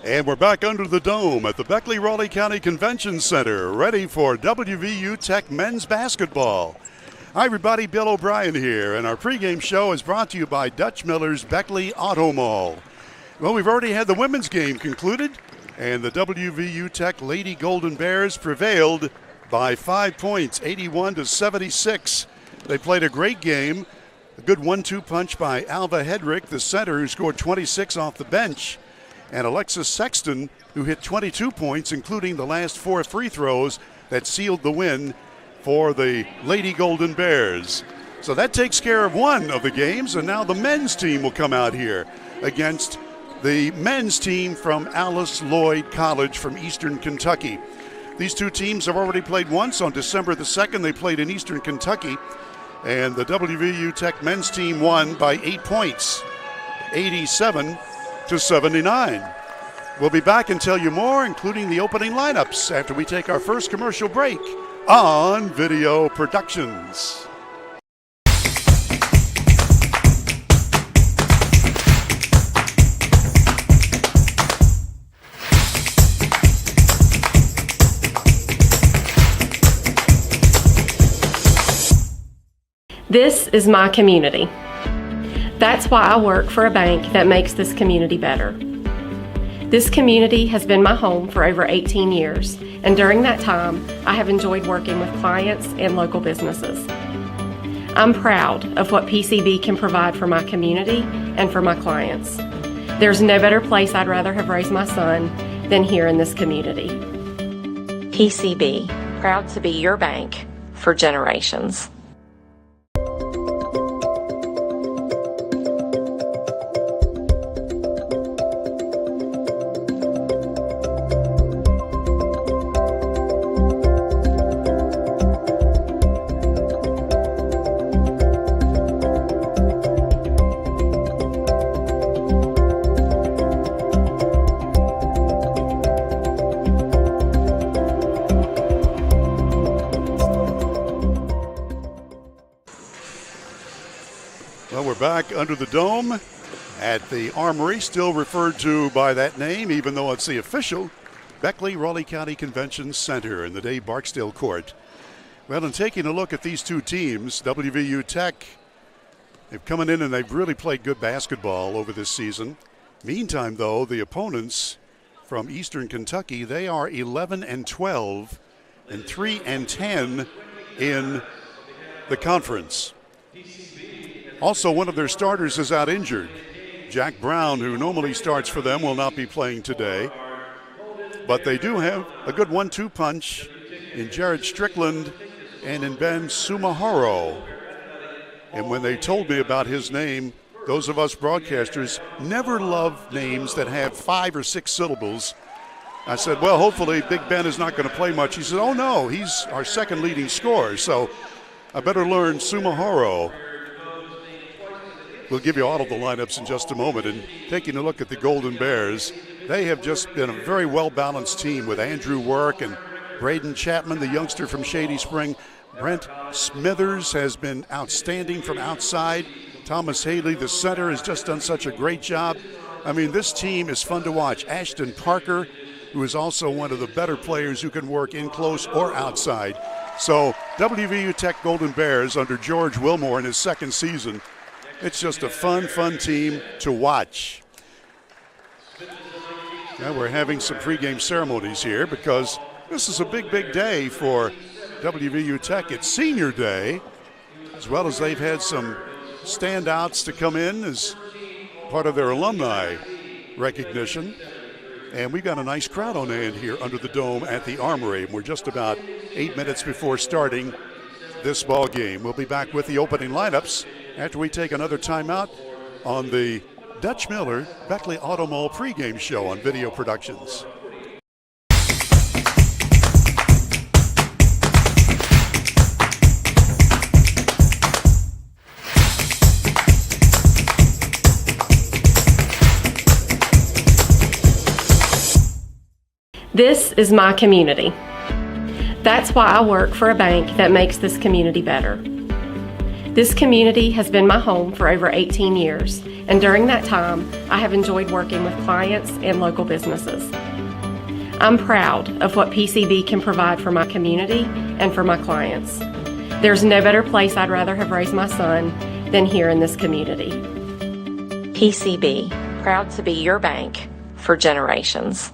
And we're back under the dome at the Beckley-Raleigh County Convention Center, ready for WVU Tech men's basketball. Hi everybody, Bill O'Brien here, and our pregame show is brought to you by Dutch Miller's Beckley Auto Mall. Well, we've already had the women's game concluded, and the WVU Tech Lady Golden Bears prevailed by 5 points, 81-76. They played a great game, a good 1-2 punch by Alva Hedrick, the center, who scored 26 off the bench, and Alexis Sexton, who hit 22 points, including the last 4 free throws that sealed the win for the Lady Golden Bears. So that takes care of one of the games, and now the men's team will come out here against the men's team from Alice Lloyd College from Eastern Kentucky. These two teams have already played once. On December the 2nd, they played in Eastern Kentucky, and the WVU Tech men's team won by 8 points, 87-79. We'll be back and tell you more, including the opening lineups, after we take our first commercial break on Video Productions. This is my community. That's why I work for a bank that makes this community better. This community has been my home for over 18 years, and during that time, I have enjoyed working with clients and local businesses. I'm proud of what PCB can provide for my community and for my clients. There's no better place I'd rather have raised my son than here in this community. PCB, proud to be your bank for generations. Back under the dome at the Armory, still referred to by that name, even though it's the official Beckley-Raleigh County Convention Center in the Dave Barksdale Court. Well, in taking a look at these two teams, WVU Tech, they've come in and they've really played good basketball over this season. Meantime, though, the opponents from Eastern Kentucky, they are 11-12 and 3-10 in the conference. Also, one of their starters is out injured. Jack Brown, who normally starts for them, will not be playing today. But they do have a good 1-2 punch in Jared Strickland and in Ben Sumahoro. And when they told me about his name, those of us broadcasters never love names that have 5 or 6 syllables. I said, well, hopefully Big Ben is not going to play much. He said, oh, no, he's our second leading scorer, so I better learn Sumahoro. We'll give you all of the lineups in just a moment. And taking a look at the Golden Bears, they have just been a very well-balanced team with Andrew Work and Braden Chapman, the youngster from Shady Spring. Brent Smithers has been outstanding from outside. Thomas Haley, the center, has just done such a great job. I mean, this team is fun to watch. Ashton Parker, who is also one of the better players who can work in close or outside. So WVU Tech Golden Bears under George Wilmore in his second season, it's just a fun team to watch. Now we're having some pregame ceremonies here because this is a big day for WVU Tech. It's senior day, as well as they've had some standouts to come in as part of their alumni recognition. And we've got a nice crowd on hand here under the dome at the Armory. We're just about 8 minutes before starting this ball game. We'll be back with the opening lineups after we take another timeout on the Dutch Miller Beckley Auto Mall pregame show on Video Productions. This is my community. That's why I work for a bank that makes this community better. This community has been my home for over 18 years, and during that time, I have enjoyed working with clients and local businesses. I'm proud of what PCB can provide for my community and for my clients. There's no better place I'd rather have raised my son than here in this community. PCB, proud to be your bank for generations.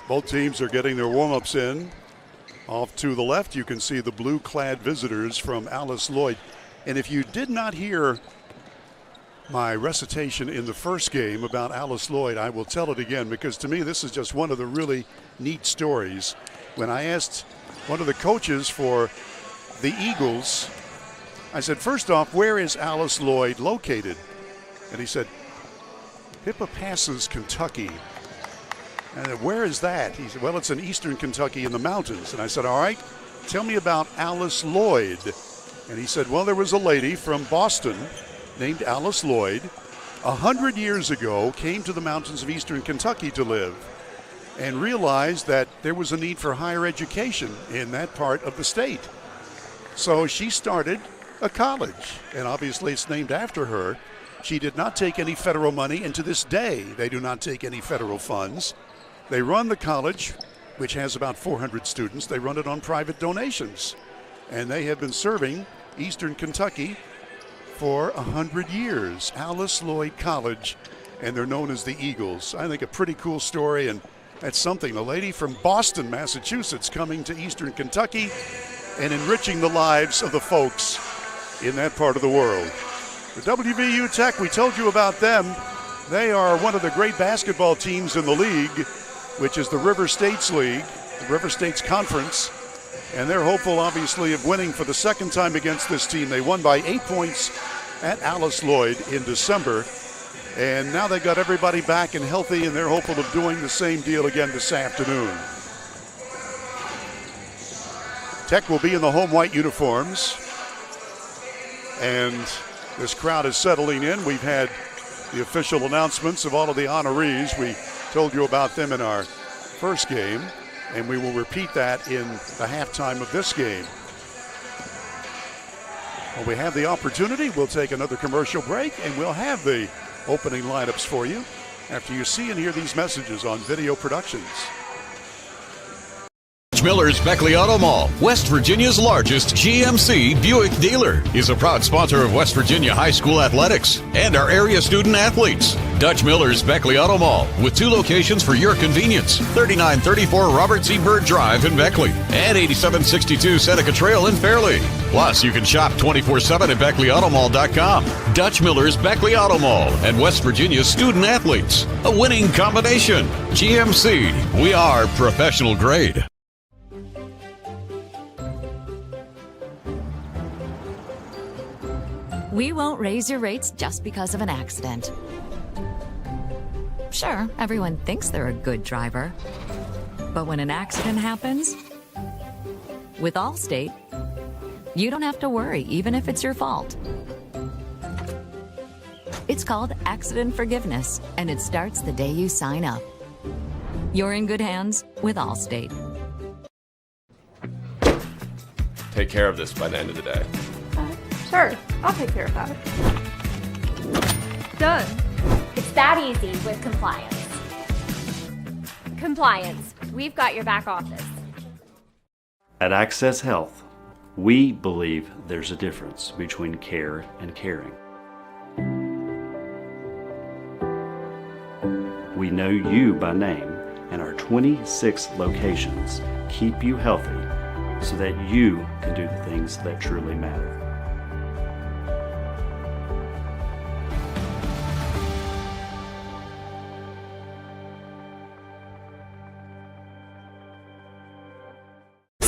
Both teams are getting their warm-ups in. Off to the left, you can see the blue-clad visitors from Alice Lloyd. And if you did not hear my recitation in the first game about Alice Lloyd, I will tell it again, because to me this is just one of the really neat stories. When I asked one of the coaches for the Eagles, I said, first off, where is Alice Lloyd located? And he said, Pippa Passes, Kentucky. And I said, where is that? He said, well, it's in eastern Kentucky in the mountains. And I said, all right, tell me about Alice Lloyd. And he said, well, there was a lady from Boston named Alice Lloyd, 100 years ago, came to the mountains of eastern Kentucky to live and realized that there was a need for higher education in that part of the state. So she started a college, and obviously it's named after her. She did not take any federal money, and to this day, they do not take any federal funds. They run the college, which has about 400 students. They run it on private donations, and they have been serving eastern Kentucky for 100 years. Alice Lloyd College, and they're known as the Eagles. I think a pretty cool story, and that's something. A lady from Boston, Massachusetts, coming to eastern Kentucky and enriching the lives of the folks in that part of the world. The WVU Tech, we told you about them. They are one of the great basketball teams in the league, which is the River States League, the River States Conference. And they're hopeful, obviously, of winning for the second time against this team. They won by 8 points at Alice Lloyd in December. And now they got everybody back and healthy, and they're hopeful of doing the same deal again this afternoon. Tech will be in the home white uniforms. And this crowd is settling in. We've had the official announcements of all of the honorees. We told you about them in our first game, and we will repeat that in the halftime of this game. When we have the opportunity, we'll take another commercial break, and we'll have the opening lineups for you after you see and hear these messages on Video Productions. Miller's Beckley Auto Mall, West Virginia's largest GMC Buick dealer, is a proud sponsor of West Virginia High School athletics and our area student athletes. Dutch Miller's Beckley Auto Mall, with 2 locations for your convenience: 3934 Robert C. Byrd Drive in Beckley and 8762 Seneca Trail in Fairleigh. Plus, you can shop 24/7 at BeckleyAutomall.com. Dutch Miller's Beckley Auto Mall and West Virginia's student athletes. A winning combination. GMC, we are professional grade. We won't raise your rates just because of an accident. Sure, everyone thinks they're a good driver. But when an accident happens, with Allstate, you don't have to worry, even if it's your fault. It's called accident forgiveness, and it starts the day you sign up. You're in good hands with Allstate. Take care of this by the end of the day. Sure, I'll take care of that. Done. It's that easy with compliance. Compliance, we've got your back office. At Access Health, we believe there's a difference between care and caring. We know you by name, and our 26 locations keep you healthy so that you can do the things that truly matter.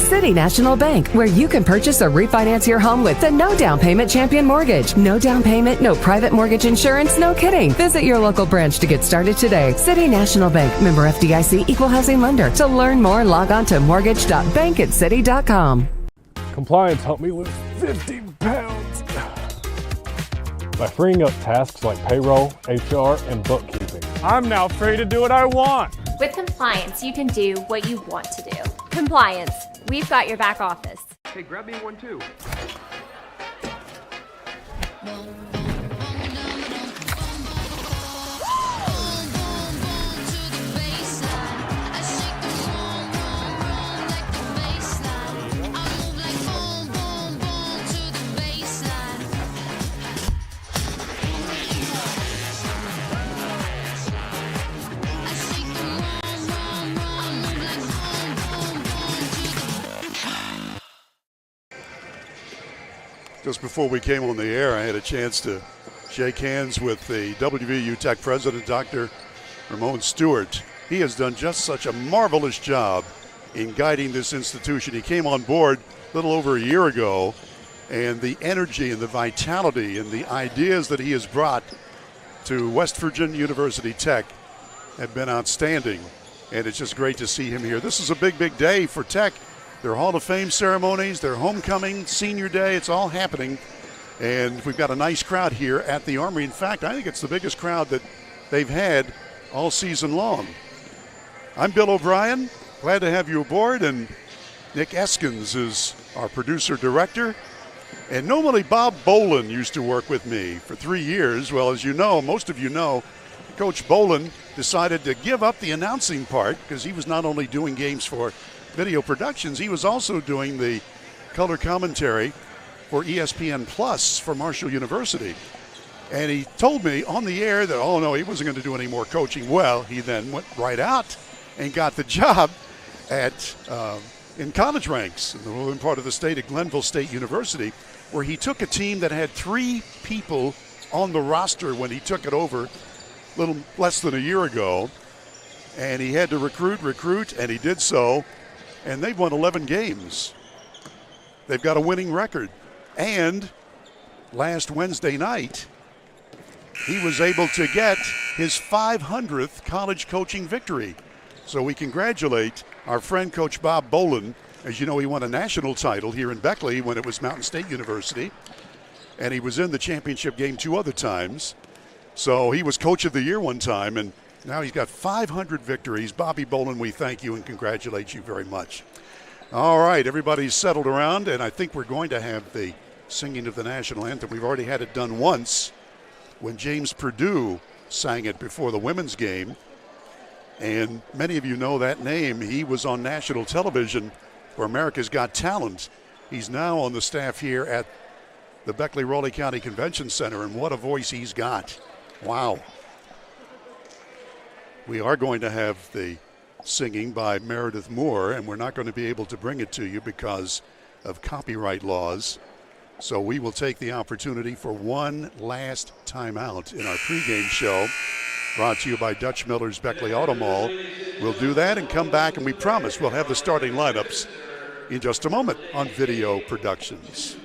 City National Bank, where you can purchase or refinance your home with the no down payment Champion Mortgage. No down payment, no private mortgage insurance, no kidding. Visit your local branch to get started today. City National Bank, member FDIC, equal housing lender. To learn more, log on to mortgage.bankatcity.com. Compliance helped me lose 50 pounds by freeing up tasks like payroll, HR, and bookkeeping. I'm now free to do what I want. With compliance, you can do what you want to do. Compliance, we've got your back office. Hey, grab me one too. Just before we came on the air, I had a chance to shake hands with the WVU Tech president, Dr. Ramon Stewart. He has done just such a marvelous job in guiding this institution. He came on board a little over a year ago, and the energy and the vitality and the ideas that he has brought to West Virginia University Tech have been outstanding, and it's just great to see him here. This is a big, big day for Tech. Their Hall of Fame ceremonies, their homecoming, senior day, it's all happening. And we've got a nice crowd here at the Armory. In fact, I think it's the biggest crowd that they've had all season long. I'm Bill O'Brien. Glad to have you aboard. And Nick Eskins is our producer-director. And normally Bob Bolin used to work with me for 3 years. Well, as you know, most of you know, Coach Bolin decided to give up the announcing part because he was not only doing games for Video Productions, he was also doing the color commentary for ESPN Plus for Marshall University. And he told me on the air that, oh no, he wasn't going to do any more coaching. Well, he then went right out and got the job at in college ranks in the northern part of the state at Glenville State University, where he took a team that had 3 people on the roster when he took it over a little less than a year ago. And he had to recruit, and he did so. And they've won 11 games. They've got a winning record. And last Wednesday night, he was able to get his 500th college coaching victory. So we congratulate our friend Coach Bob Bolin. As you know, he won a national title here in Beckley when it was Mountain State University. And he was in the championship game 2 other times. So he was Coach of the Year one time, and now he's got 500 victories. Bobby Bolin, we thank you and congratulate you very much. All right, everybody's settled around, and I think we're going to have the singing of the national anthem. We've already had it done once when James Perdue sang it before the women's game. And many of you know that name. He was on national television for America's Got Talent. He's now on the staff here at the Beckley-Raleigh County Convention Center, and what a voice he's got. Wow. We are going to have the singing by Meredith Moore, and we're not going to be able to bring it to you because of copyright laws. So we will take the opportunity for one last timeout in our pregame show, brought to you by Dutch Miller's Beckley Auto Mall. We'll do that and come back, and we promise we'll have the starting lineups in just a moment on Video Productions.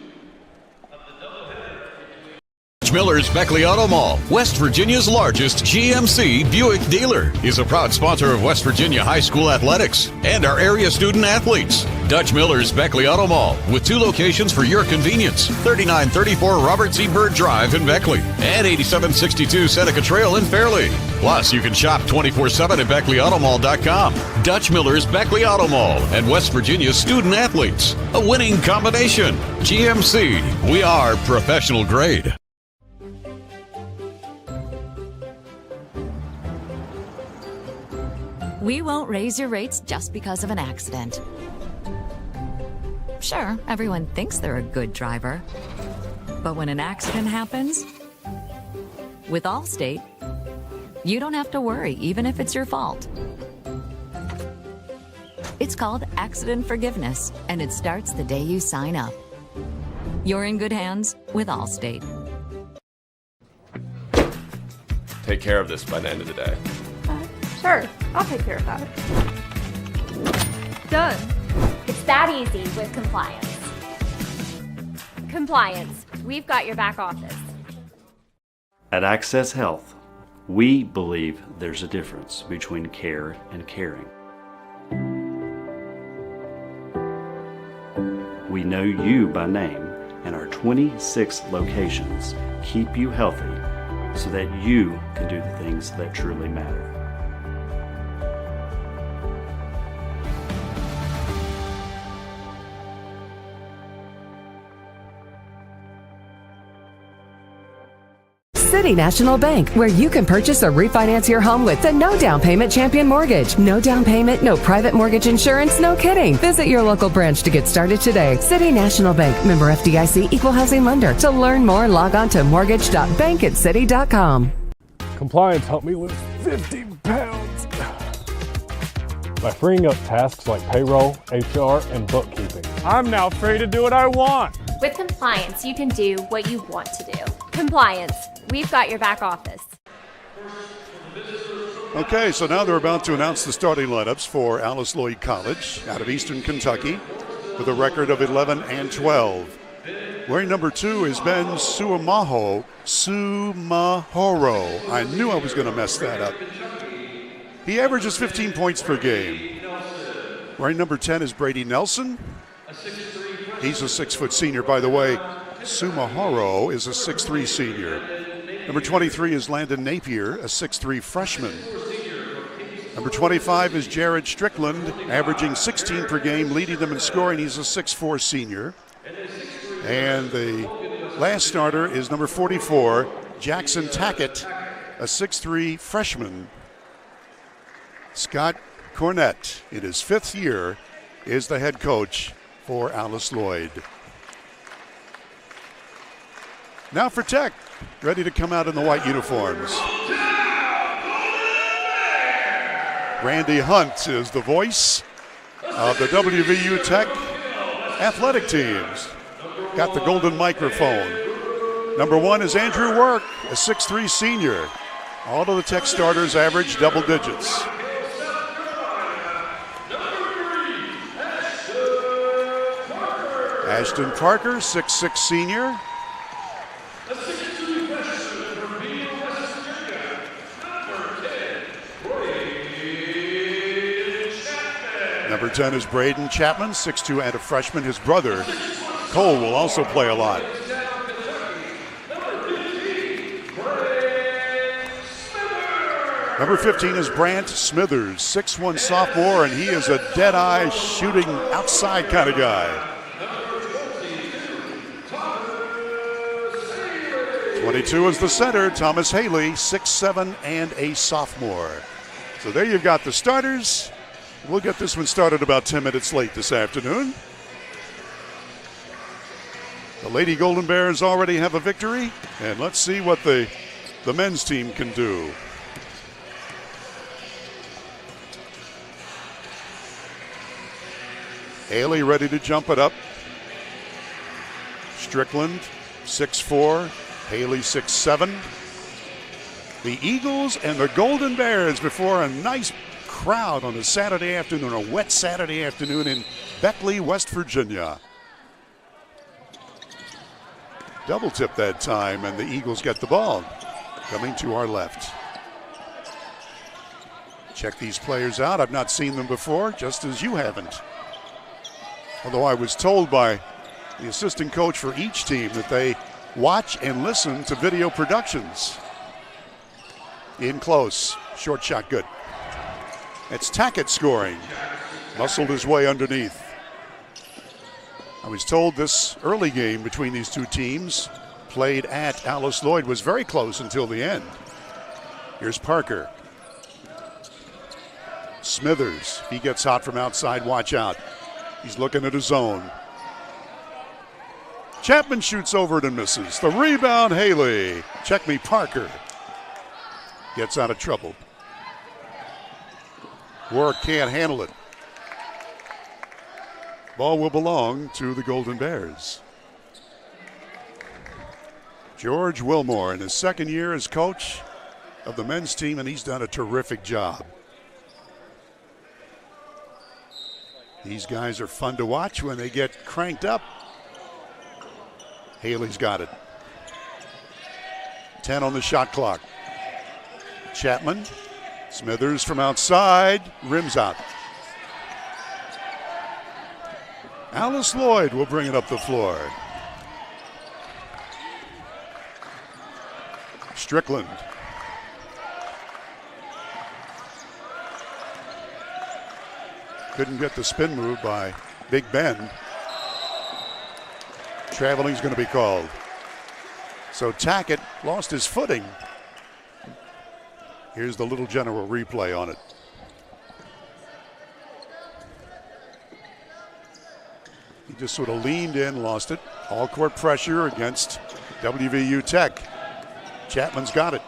Miller's Beckley Auto Mall, West Virginia's largest GMC Buick dealer, is a proud sponsor of West Virginia High School athletics and our area student athletes. Dutch Miller's Beckley Auto Mall, with 2 locations for your convenience: 3934 Robert C. Byrd Drive in Beckley and 8762 Seneca Trail in Fairleigh. Plus, you can shop 24/7 at BeckleyAutomall.com. Dutch Miller's Beckley Auto Mall and West Virginia's student athletes. A winning combination. GMC, we are professional grade. We won't raise your rates just because of an accident. Sure, everyone thinks they're a good driver. But when an accident happens, with Allstate, you don't have to worry, even if it's your fault. It's called accident forgiveness, and it starts the day you sign up. You're in good hands with Allstate. Take care of this by the end of the day. Sure, I'll take care of that. Done. It's that easy with compliance. Compliance, we've got your back office. At Access Health, we believe there's a difference between care and caring. We know you by name, and our 26 locations keep you healthy so that you can do the things that truly matter. City National Bank, where you can purchase or refinance your home with the no down payment champion mortgage. No down payment, no private mortgage insurance, no kidding. Visit your local branch to get started today. City National Bank, member FDIC, equal housing lender. To learn more, log on to mortgage.bankatcity.com. Compliance helped me lose 50 pounds by freeing up tasks like payroll, HR, and bookkeeping. I'm now free to do what I want. With compliance, you can do what you want to do. Compliance, we've got your back office. Okay, so now they're about to announce the starting lineups for Alice Lloyd College out of Eastern Kentucky with a record of 11-12. Wearing number 2 is Ben Sumahoro. I knew I was going to mess that up. He averages 15 points per game. Wearing number 10 is Brady Nelson. He's a 6-foot senior, by the way. Sumahoro is a 6'3 senior. Number 23 is Landon Napier, a 6'3 freshman. Number 25 is Jared Strickland, averaging 16 per game, leading them in scoring. He's a 6'4 senior. And the last starter is number 44, Jackson Tackett, a 6'3 freshman. Scott Cornett, in his 5th year, is the head coach for Alice Lloyd. Now for Tech, ready to come out in the white uniforms. Randy Hunt is the voice of the WVU Tech athletic teams. Got the golden microphone. Number 1 is Andrew Work, a 6'3 senior. All of the Tech starters average double digits. Ashton Parker, 6'6 senior. Number 10 is Braden Chapman, 6'2 and a freshman. His brother, Cole, will also play a lot. Number 15 is Brant Smithers, 6'1 sophomore, and he is a dead-eye shooting outside kind of guy. 22 is the center, Thomas Haley, 6'7 and a sophomore. So there you've got the starters. We'll get this one started about 10 minutes late this afternoon. The Lady Golden Bears already have a victory, and let's see what the men's team can do. Haley ready to jump it up. Strickland, 6'4", Haley 6'7". The Eagles and the Golden Bears before a nice crowd on a Saturday afternoon, a wet Saturday afternoon in Beckley, West Virginia. Double tip that time, and the Eagles get the ball. Coming to our left. Check these players out. I've not seen them before, just as you haven't. Although I was told by the assistant coach for each team that they watch and listen to video productions. In close, short shot good. It's Tackett scoring. Muscled his way underneath. I was told this early game between these two teams, played at Alice Lloyd, was very close until the end. Here's Parker. Smithers, he gets hot from outside, watch out. He's looking at his zone. Chapman shoots over it and misses. The rebound, Haley. Check me, Parker. Gets out of trouble. Work can't handle it. Ball will belong to the Golden Bears. George Wilmore in his 2nd year as coach of the men's team, and he's done a terrific job. These guys are fun to watch when they get cranked up. Haley's got it. 10 on the shot clock. Chapman. Smithers from outside. Rims out. Alice Lloyd will bring it up the floor. Strickland. Couldn't get the spin move by Big Ben. Traveling's going to be called. So Tackett lost his footing. Here's the Little General replay on it. He just sort of leaned in, lost it. All court pressure against WVU Tech. Chapman's got it.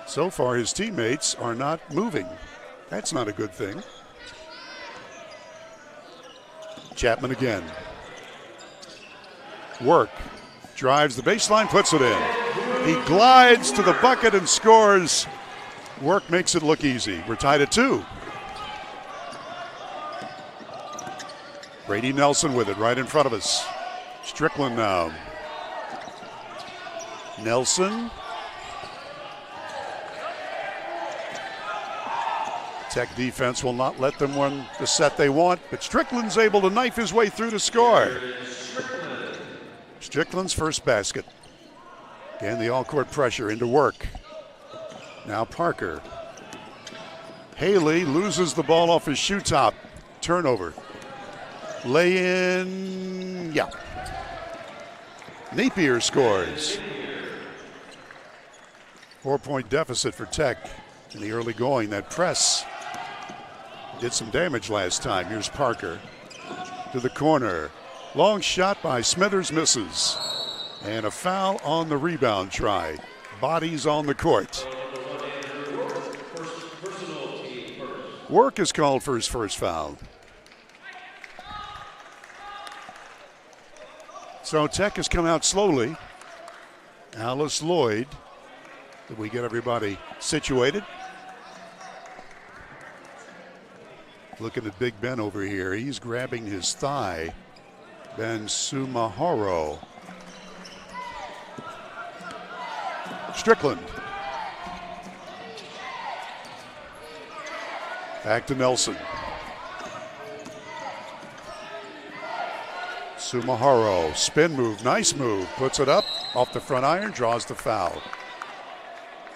So far, his teammates are not moving. That's not a good thing. Chapman again. Work. Drives the baseline, puts it in. He glides to the bucket and scores. Work makes it look easy. We're tied at 2. Brady Nelson with it right in front of us. Strickland now. Nelson. Tech defense will not let them run the set they want, but Strickland's able to knife his way through to score. Strickland's first basket. Again, the all-court pressure into Work. Now Parker. Haley loses the ball off his shoe top. Turnover. Lay in, yeah. Napier scores. 4-point deficit for Tech in the early going. That press did some damage last time. Here's Parker to the corner. Long shot by Smithers, misses. And a foul on the rebound try. Bodies on the court. Work is called for his first foul. So Tech has come out slowly. Alice Lloyd. Did we get everybody situated? Looking at Big Ben over here. He's grabbing his thigh. Ben Sumahoro. Strickland. Back to Nelson. Sumahoro. Spin move. Nice move. Puts it up. Off the front iron. Draws the foul.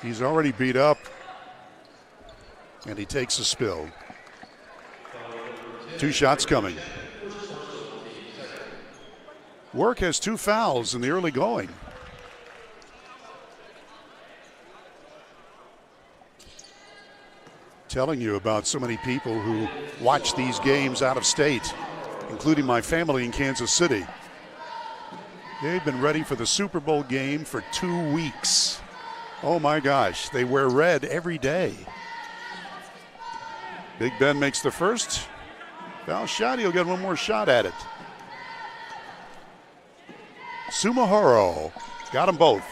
He's already beat up. And he takes a spill. 2 shots coming. Work has 2 fouls in the early going. Telling you about so many people who watch these games out of state, including my family in Kansas City. They've been ready for the Super Bowl game for 2 weeks. Oh my gosh, they wear red every day. Big Ben makes the first. Foul shot, he'll get one more shot at it. Sumahoro got them both.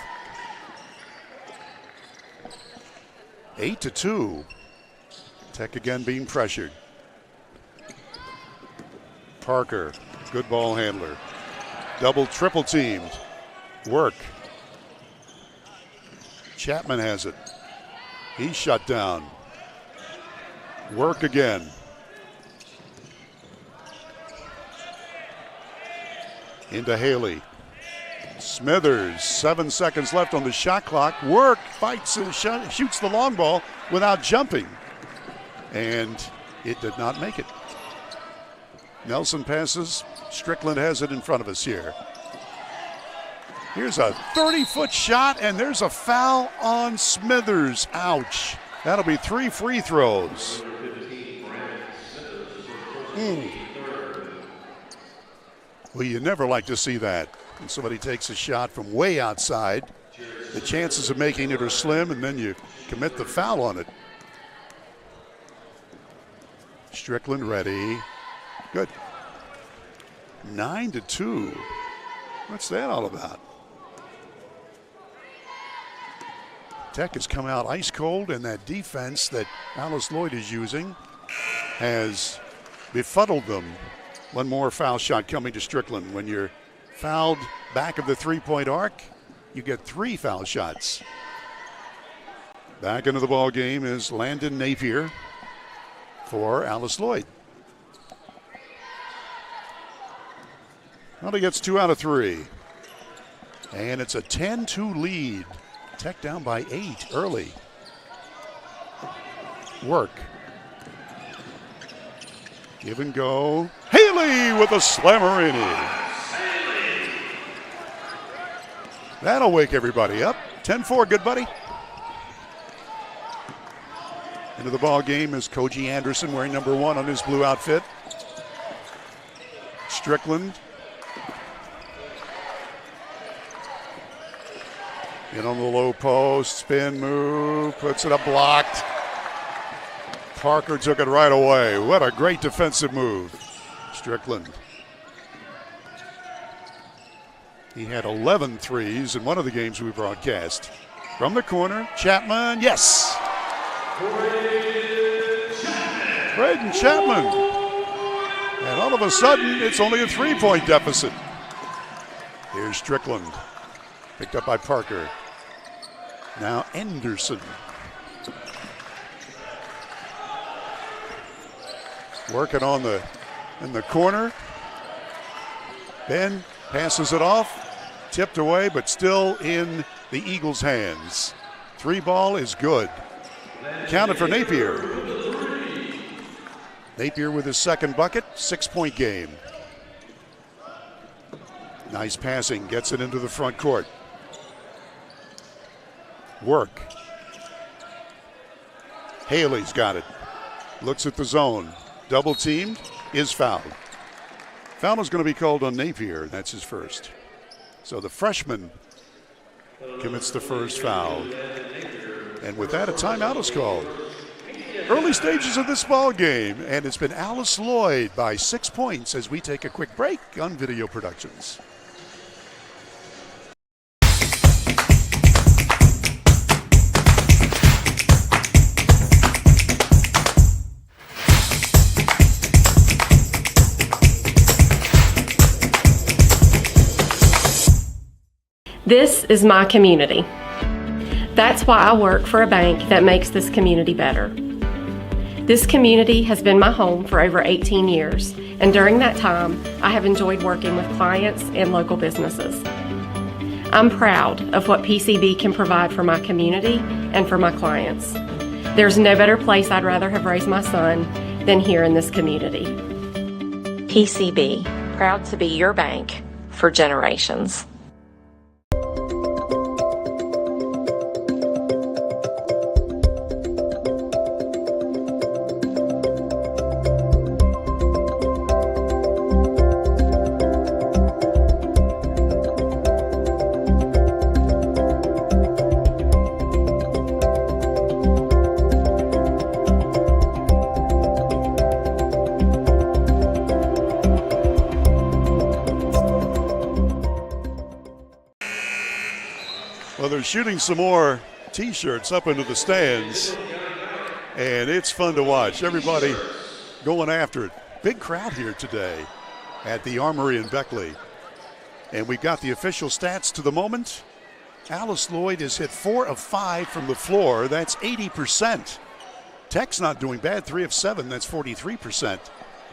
8-2. Tech again being pressured. Parker, good ball handler. Double, triple teamed. Work. Chapman has it. He's shut down. Work again. Into Haley. Smithers, 7 seconds left on the shot clock. Work, fights and shoots the long ball without jumping. And it did not make it. Nelson passes. Strickland has it in front of us here. Here's a 30-foot shot, and there's a foul on Smithers. Ouch. That'll be 3 free throws. Well, you never like to see that. When somebody takes a shot from way outside, the chances of making it are slim, and then you commit the foul on it. Strickland ready. Good. 9-2. What's that all about? Tech has come out ice cold, and that defense that Alice Lloyd is using has befuddled them. One more foul shot coming to Strickland. When you're fouled back of the three-point arc, you get 3 foul shots. Back into the ball game is Landon Napier for Alice Lloyd. Well, he gets 2 out of 3. And it's a 10-2 lead. Tech down by 8 early. Work. Give and go. Haley with a slammer in it. That'll wake everybody up. 10-4, good buddy. Into the ball game is Koji Anderson wearing number 1 on his blue outfit. Strickland. In on the low post, spin move, puts it up blocked. Parker took it right away. What a great defensive move. Strickland. He had 11 threes in one of the games we broadcast. From the corner, Chapman, yes! Braden Chapman. And all of a sudden, it's only a 3-point deficit. Here's Strickland. Picked up by Parker. Now Anderson. Working in the corner. Ben passes it off. Tipped away, but still in the Eagles' hands. 3 ball is good. Counted for Napier. Napier with his second bucket, 6-point game. Nice passing, gets it into the front court. Work. Haley's got it. Looks at the zone. Double teamed, is fouled. Foul is going to be called on Napier. That's his first. So the freshman commits the first foul. And with that, a timeout is called. Early stages of this ball game, and it's been Alice Lloyd by 6 points as we take a quick break on Video Productions. This is my community. That's why I work for a bank that makes this community better. This community has been my home for over 18 years, and during that time, I have enjoyed working with clients and local businesses. I'm proud of what PCB can provide for my community and for my clients. There's no better place I'd rather have raised my son than here in this community. PCB, proud to be your bank for generations. Well, they're shooting some more T-shirts up into the stands, and it's fun to watch. Everybody going after it. Big crowd here today at the Armory in Beckley. And we've got the official stats to the moment. Alice Lloyd has hit 4 of 5 from the floor. That's 80%. Tech's not doing bad, 3 of 7. That's 43%.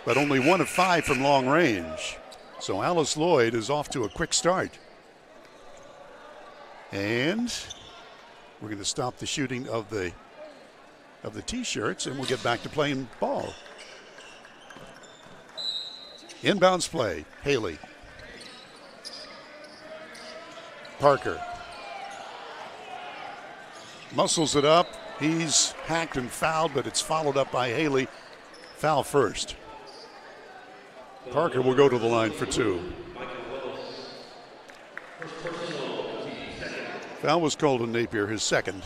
But only 1 of 5 from long range. So Alice Lloyd is off to a quick start. And we're going to stop the shooting of the T-shirts, and we'll get back to playing ball. Inbounds play, Haley. Parker. Muscles it up. He's hacked and fouled, but it's followed up by Haley. Foul first. Parker will go to the line for 2. Foul was called on Napier, his second.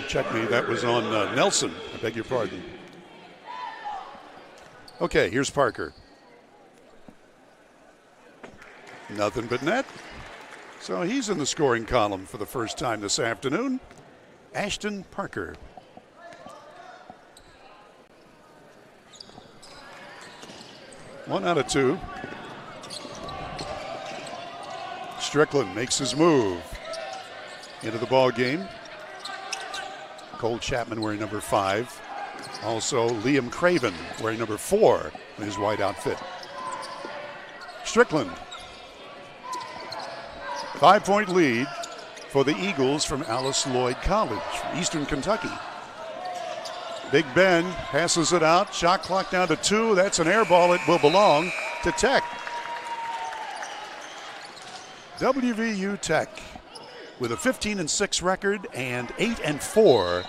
Check me, that was on Nelson. I beg your pardon. Okay, here's Parker. Nothing but net. So he's in the scoring column for the first time this afternoon. Ashton Parker. One out of two. Strickland makes his move into the ball game. Cole Chapman wearing number 5. Also Liam Craven wearing number 4 in his white outfit. Strickland. 5-point lead for the Eagles from Alice Lloyd College from Eastern Kentucky. Big Ben passes it out. Shot clock down to 2. That's an air ball. It will belong to Tech. WVU Tech with a 15-6 record and 8-4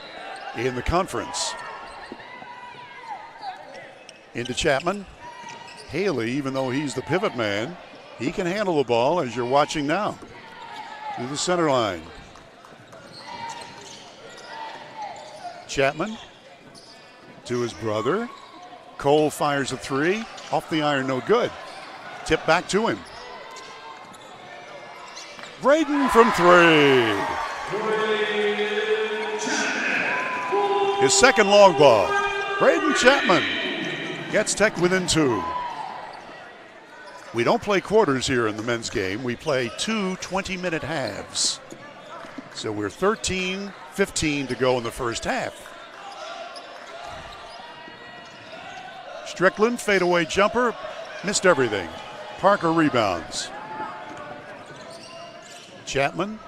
in the conference. Into Chapman. Haley, even though he's the pivot man, he can handle the ball, as you're watching now. To the center line. Chapman to his brother. Cole fires a 3. Off the iron, no good. Tip back to him. Braden from 3. His second long ball. Braden Chapman gets Tech within 2. We don't play quarters here in the men's game. We play 2 20-minute halves. So we're 13-15 to go in the first half. Strickland, fadeaway jumper, missed everything. Parker rebounds. Chapman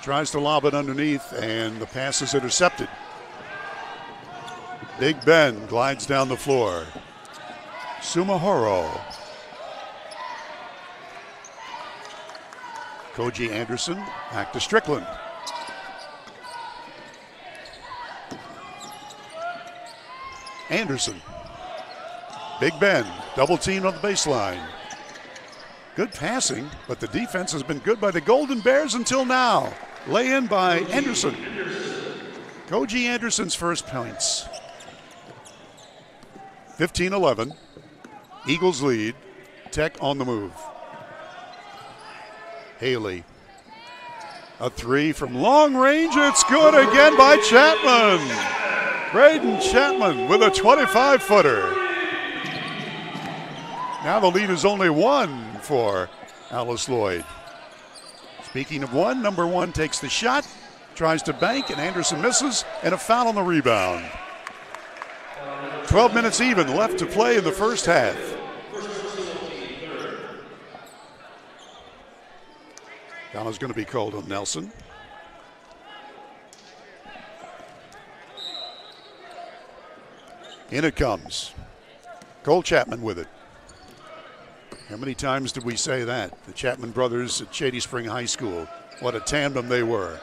tries to lob it underneath, and the pass is intercepted. Big Ben glides down the floor. Sumahoro. Koji Anderson, back to Strickland. Anderson. Big Ben, double teamed on the baseline. Good passing, but the defense has been good by the Golden Bears until now. Lay in by Anderson. Koji Anderson's first points. 15-11. Eagles lead. Tech on the move. Haley. A 3 from long range. It's good again by Chapman. Braden Chapman with a 25-footer. Now the lead is only 1 for Alice Lloyd. Speaking of 1, number 1 takes the shot, tries to bank, and Anderson misses, and a foul on the rebound. 12 minutes even left to play in the first half. Foul is going to be called on Nelson. In it comes. Cole Chapman with it. How many times did we say that? The Chapman brothers at Shady Spring High School. What a tandem they were.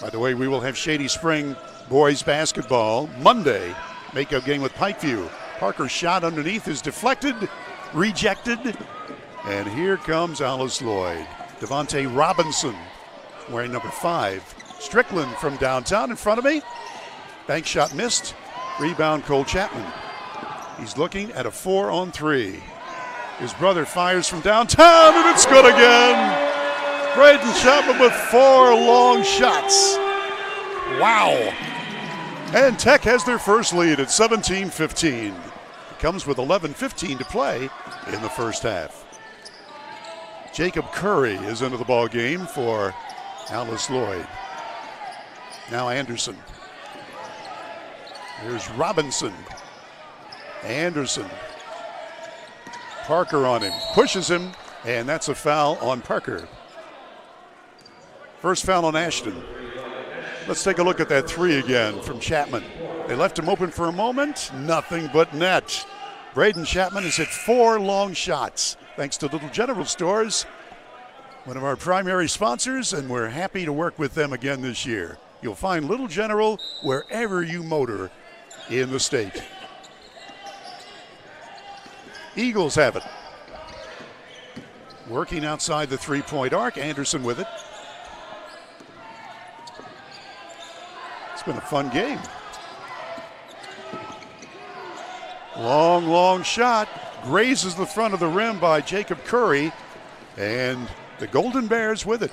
By the way, we will have Shady Spring boys basketball Monday. Makeup game with Pikeview. Parker's shot underneath is deflected, rejected, and here comes Alice Lloyd. Devontae Robinson wearing number 5. Strickland from downtown in front of me. Bank shot missed. Rebound Cole Chapman. He's looking at a 4-on-3. His brother fires from downtown, and it's good again. Braden Chapman with 4 long shots. Wow. And Tech has their first lead at 17-15. It comes with 11:15 to play in the first half. Jacob Curry is into the ball game for Alice Lloyd. Now Anderson. Here's Robinson. Anderson. Parker on him. Pushes him, and that's a foul on Parker. First foul on Ashton. Let's take a look at that 3 again from Chapman. They left him open for a moment. Nothing but net. Braden Chapman has hit 4 long shots. Thanks to Little General Stores, one of our primary sponsors, and we're happy to work with them again this year. You'll find Little General wherever you motor in the state. Eagles have it. Working outside the 3-point arc. Anderson with it. It's been a fun game. Long, long shot. Grazes the front of the rim by Jacob Curry. And the Golden Bears with it.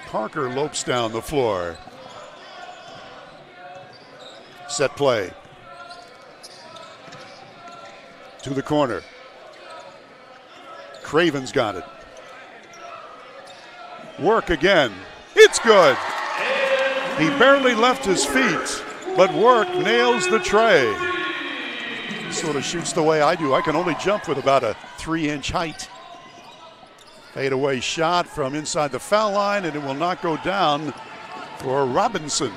Parker lopes down the floor. Set play. To the corner. Craven's got it. Work again. It's good. He barely left his feet, but Work nails the tray. Sort of shoots the way I do. I can only jump with about a 3-inch height. Fadeaway shot from inside the foul line, and it will not go down for Robinson.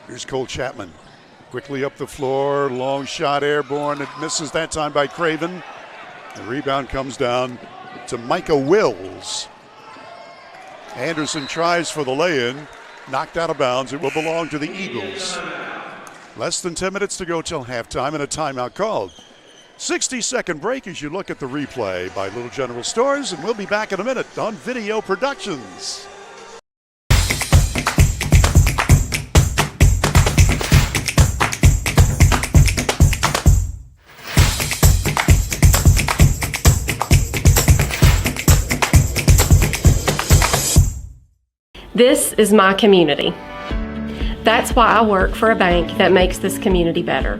Here's Cole Chapman. Quickly up the floor, long shot airborne. It misses that time by Craven. The rebound comes down to Micah Wills. Anderson tries for the lay-in, knocked out of bounds. It will belong to the Eagles. Less than 10 minutes to go till halftime and a timeout called. 60-second break as you look at the replay by Little General Stores, and we'll be back in a minute on Video Productions. This is my community. That's why I work for a bank that makes this community better.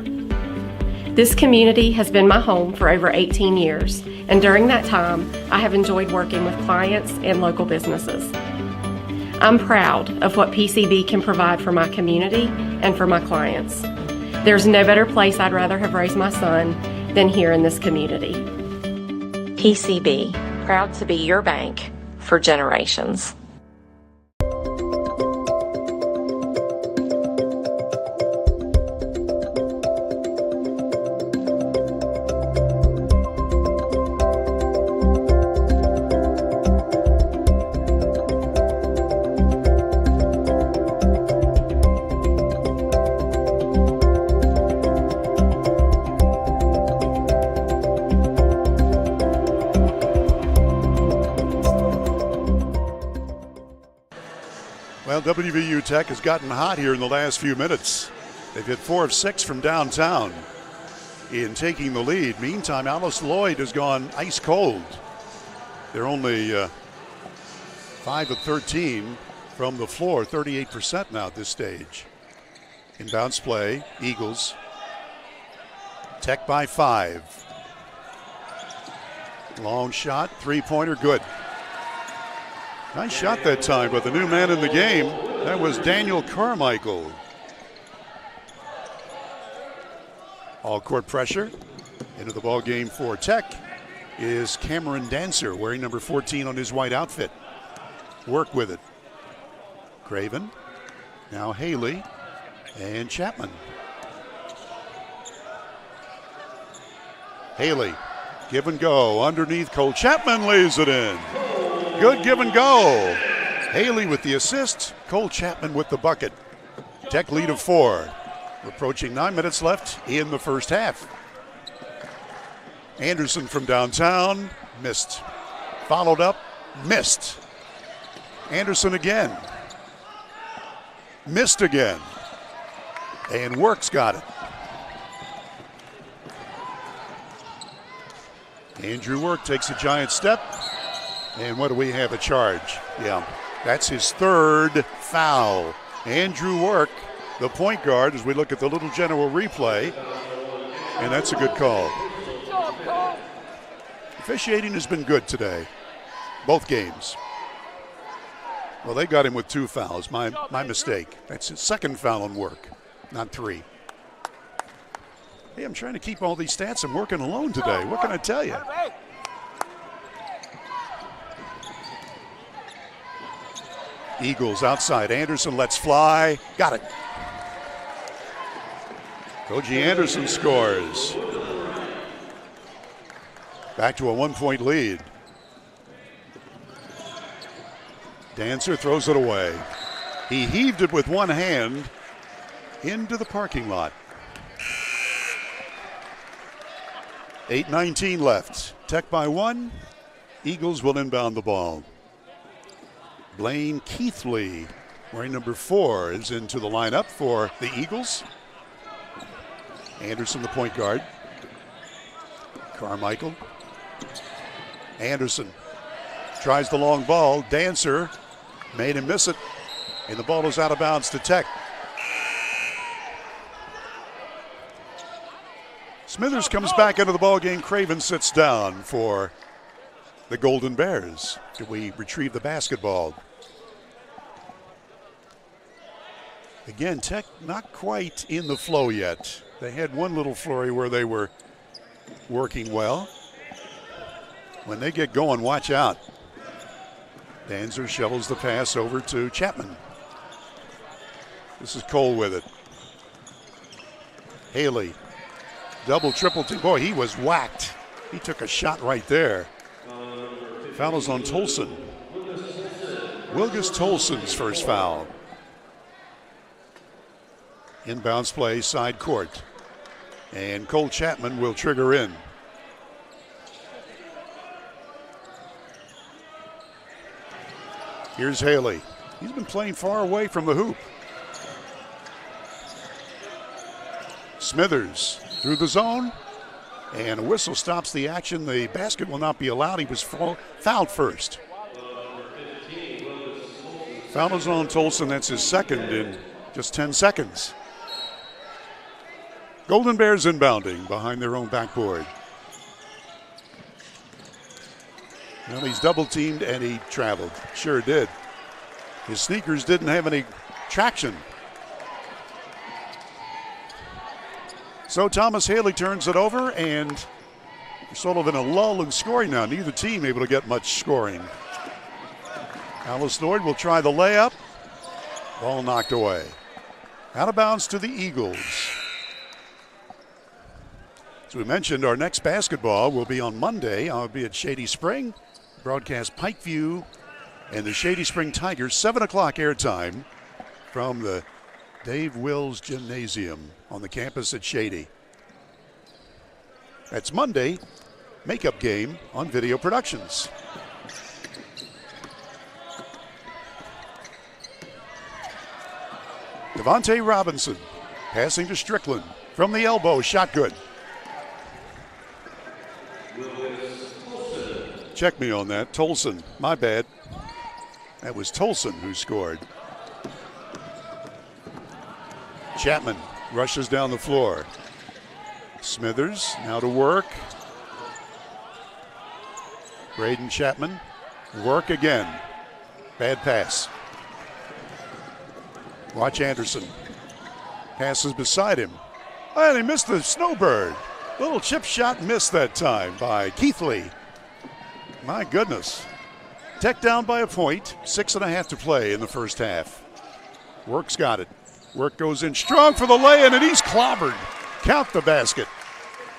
This community has been my home for over 18 years, and during that time, I have enjoyed working with clients and local businesses. I'm proud of what PCB can provide for my community and for my clients. There's no better place I'd rather have raised my son than here in this community. PCB, proud to be your bank for generations. WVU Tech has gotten hot here in the last few minutes. They've hit 4 of 6 from downtown in taking the lead. Meantime, Alice Lloyd has gone ice cold. They're only 5 of 13 from the floor, 38% now at this stage. Inbounds play, Eagles. Tech by 5. Long shot, three-pointer, good. Nice shot that time, but the new man in the game, that was Daniel Carmichael. All court pressure into the ball game for Tech is Cameron Dancer, wearing number 14 on his white outfit. Work with it. Craven, now Haley, and Chapman. Haley, give and go underneath. Cole Chapman lays it in. Good give and go. Haley with the assist, Cole Chapman with the bucket. Tech lead of 4. Approaching 9 minutes left in the first half. Anderson from downtown, missed. Followed up, missed. Anderson again. Missed again. And Work's got it. Andrew Work takes a giant step. And what do we have? A charge. Yeah, that's his 3rd foul. Andrew Work, the point guard, as we look at the Little General replay. And that's a good call. Officiating has been good today. Both games. Well, they got him with 2 fouls. My mistake. That's his 2nd foul on Work, not 3. Hey, I'm trying to keep all these stats. I'm working alone today. What can I tell you? Eagles outside. Anderson lets fly. Got it. Koji Anderson scores. Back to a 1-point lead. Dancer throws it away. He heaved it with one hand into the parking lot. 8:19 left. Tech by 1. Eagles will inbound the ball. Blaine Keithley, wearing number 4, is into the lineup for the Eagles. Anderson, the point guard. Carmichael. Anderson tries the long ball. Dancer made him miss it, and the ball is out of bounds to Tech. Smithers comes back into the ballgame. Craven sits down for the Golden Bears. Do we retrieve the basketball? Again, Tech not quite in the flow yet. They had one little flurry where they were working well. When they get going, watch out. Danzer shovels the pass over to Chapman. This is Cole with it. Haley, double, triple team. Boy, he was whacked. He took a shot right there. Foul is on Tolson. Wilgus Tolson's first foul. Inbounds play, side court. And Cole Chapman will trigger in. Here's Haley. He's been playing far away from the hoop. Smithers through the zone. And a whistle stops the action. The basket will not be allowed. He was fouled first. Foul is on Tolson. That's his second in just 10 seconds. Golden Bears inbounding behind their own backboard. Well, he's double teamed and he traveled. Sure did. His sneakers didn't have any traction. So Thomas Haley turns it over, and we're sort of in a lull in scoring now. Neither team able to get much scoring. Alice Lloyd will try the layup. Ball knocked away. Out of bounds to the Eagles. As we mentioned, our next basketball will be on Monday. I'll be at Shady Spring. Broadcast Pikeview and the Shady Spring Tigers, 7 o'clock airtime from the Dave Wills Gymnasium on the campus at Shady. That's Monday, makeup game on Video Productions. Devontae Robinson passing to Strickland from the elbow, shot good. Check me on that. Tolson, my bad. That was Tolson who scored. Chapman rushes down the floor. Smithers now to work. Braden Chapman, work again. Bad pass. Watch Anderson. Passes beside him. And he missed the snowbird. Little chip shot missed that time by Keithley. My goodness. Tech down by a point. 6.5 to play in the first half. Work's got it. Work goes in strong for the lay-in, and he's clobbered. Count the basket.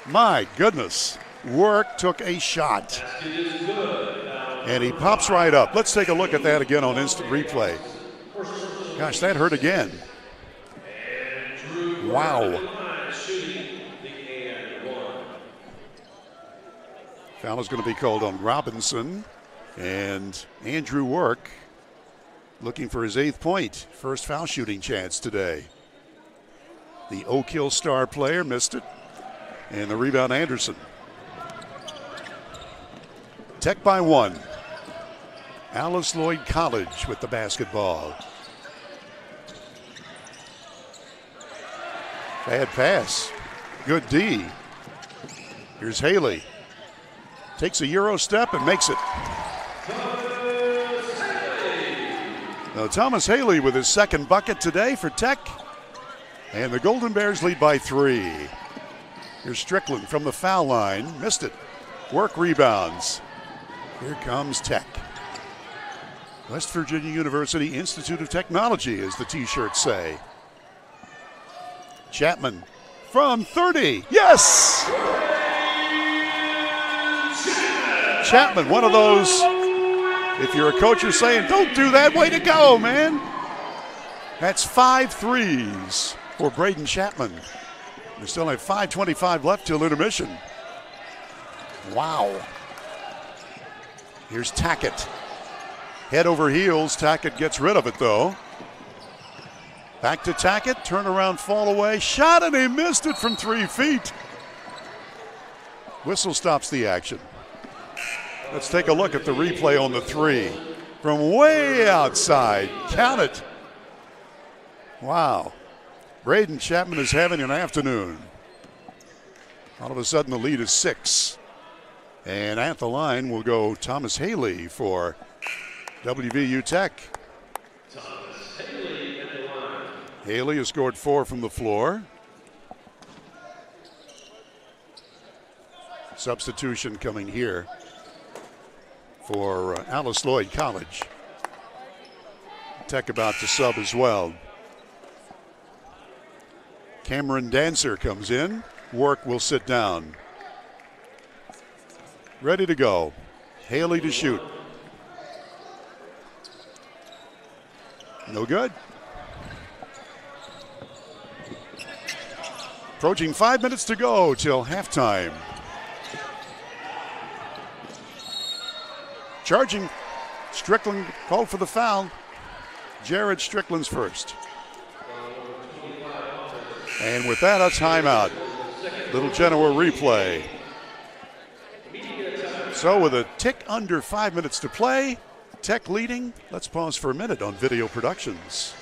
My goodness. Work took a shot. And he pops right up. Let's take a look at that again on instant replay. Gosh, that hurt again. Wow. Foul is going to be called on Robinson. And Andrew Work looking for his 8th point. First foul shooting chance today. The Oak Hill star player missed it. And the rebound, Anderson. Tech by 1. Alice Lloyd College with the basketball. Bad pass. Good D. Here's Haley. Takes a Euro step and makes it. Now Thomas Haley with his second bucket today for Tech. And the Golden Bears lead by 3. Here's Strickland from the foul line. Missed it. Work rebounds. Here comes Tech. West Virginia University Institute of Technology, as the t-shirts say. Chapman from 30. Yes! Chapman, one of those, if you're a coach, you're saying, don't do that. Way to go, man. That's 5 threes for Braden Chapman. We still have 5:25 left till intermission. Wow. Here's Tackett. Head over heels. Tackett gets rid of it, though. Back to Tackett. Turn around, fall away. Shot, and he missed it from 3 feet. Whistle stops the action. Let's take a look at the replay on the 3. From way outside. Count it. Wow. Braden Chapman is having an afternoon. All of a sudden, the lead is 6. And at the line will go Thomas Haley for WVU Tech. Haley has scored 4 from the floor. Substitution coming here for Alice Lloyd College. Tech about to sub as well. Cameron Dancer comes in. Work will sit down. Ready to go. Haley to shoot. No good. Approaching 5 minutes to go till halftime. Charging. Strickland called for the foul. Jared Strickland's first. And with that, a timeout. Little Genoa replay. So with a tick under 5 minutes to play, Tech leading. Let's pause for a minute on video productions.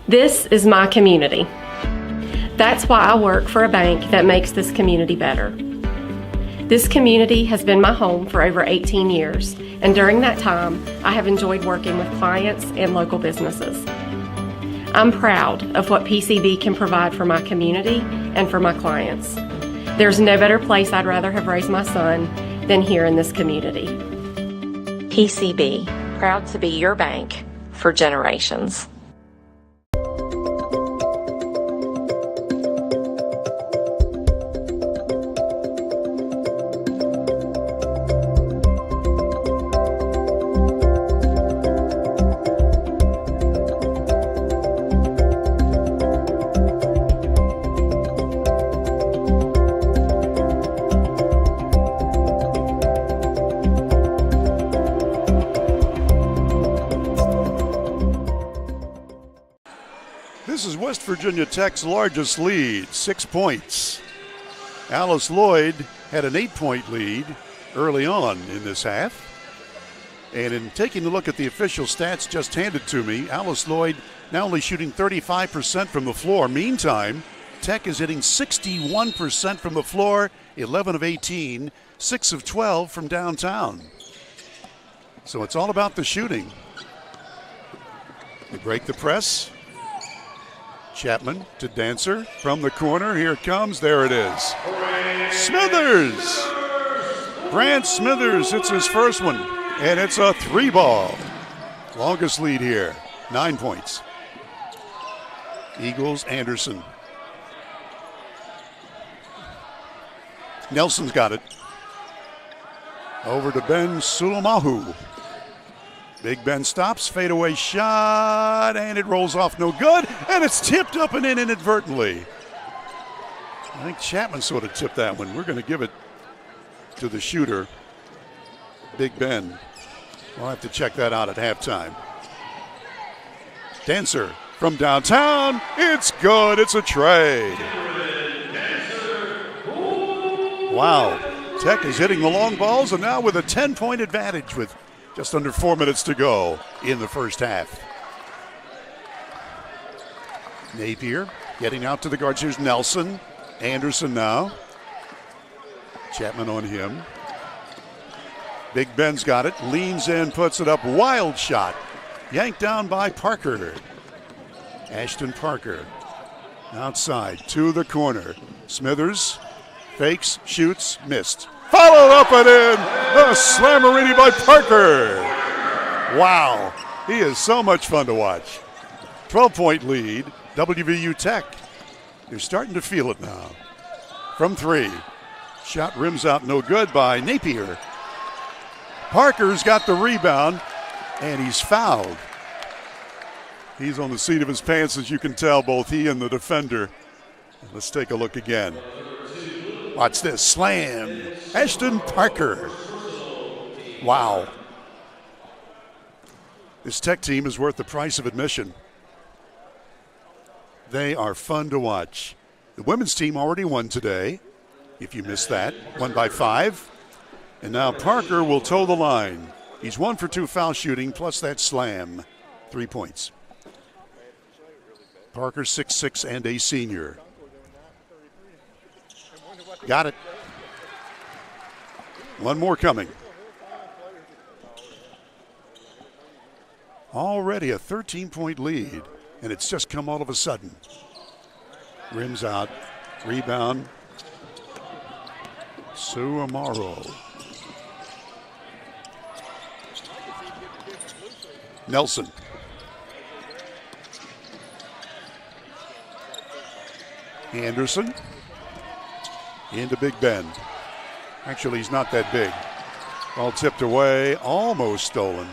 This is my community. That's why I work for a bank that makes this community better. This community has been my home for over 18 years, and during that time, I have enjoyed working with clients and local businesses. I'm proud of what PCB can provide for my community and for my clients. There's no better place I'd rather have raised my son than here in this community. PCB, proud to be your bank for generations. This is West Virginia Tech's largest lead, 6 points. Alice Lloyd had an 8-point lead early on in this half. And in taking a look at the official stats just handed to me, Alice Lloyd now only shooting 35% from the floor. Meantime, Tech is hitting 61% from the floor, 11 of 18, 6 of 12 from downtown. So it's all about the shooting. They break the press. Chapman to Dancer from the corner. Here it comes. There it is. Smithers! Grant Smithers hits his first one, and it's a 3-ball. Longest lead here, 9 points. Eagles, Anderson. Nelson's got it. Over to Ben Sulamahu. Big Ben stops, fadeaway shot, and it rolls off no good, and it's tipped up and in inadvertently. I think Chapman sort of tipped that one. We're going to give it to the shooter, Big Ben. We'll have to check that out at halftime. Dancer from downtown. It's good. It's a trade. Wow. Tech is hitting the long balls, and now with a 10-point advantage with just under 4 minutes to go in the first half. Napier getting out to the guards. Here's Nelson. Anderson now. Chapman on him. Big Ben's got it. Leans in, puts it up. Wild shot. Yanked down by Parker. Ashton Parker. Outside to the corner. Smithers fakes, shoots, missed. Followed up and in. A slammerini by Parker. Wow. He is so much fun to watch. 12-point lead. WVU Tech. They're starting to feel it now. From 3. Shot rims out no good by Napier. Parker's got the rebound, and he's fouled. He's on the seat of his pants, as you can tell, both he and the defender. Let's take a look again. Watch this. Slam. Ashton Parker. Wow. This Tech team is worth the price of admission. They are fun to watch. The women's team already won today, if you missed that, won by 5. And now Parker will toe the line. He's 1 for 2 foul shooting, plus that slam. 3 points. Parker 6'6" and a senior. Got it. One more coming. Already a 13-point lead, and it's just come all of a sudden. Rims out. Rebound. Sue Amaro. Nelson. Anderson. Into Big Ben. Actually, he's not that big. Ball tipped away, almost stolen.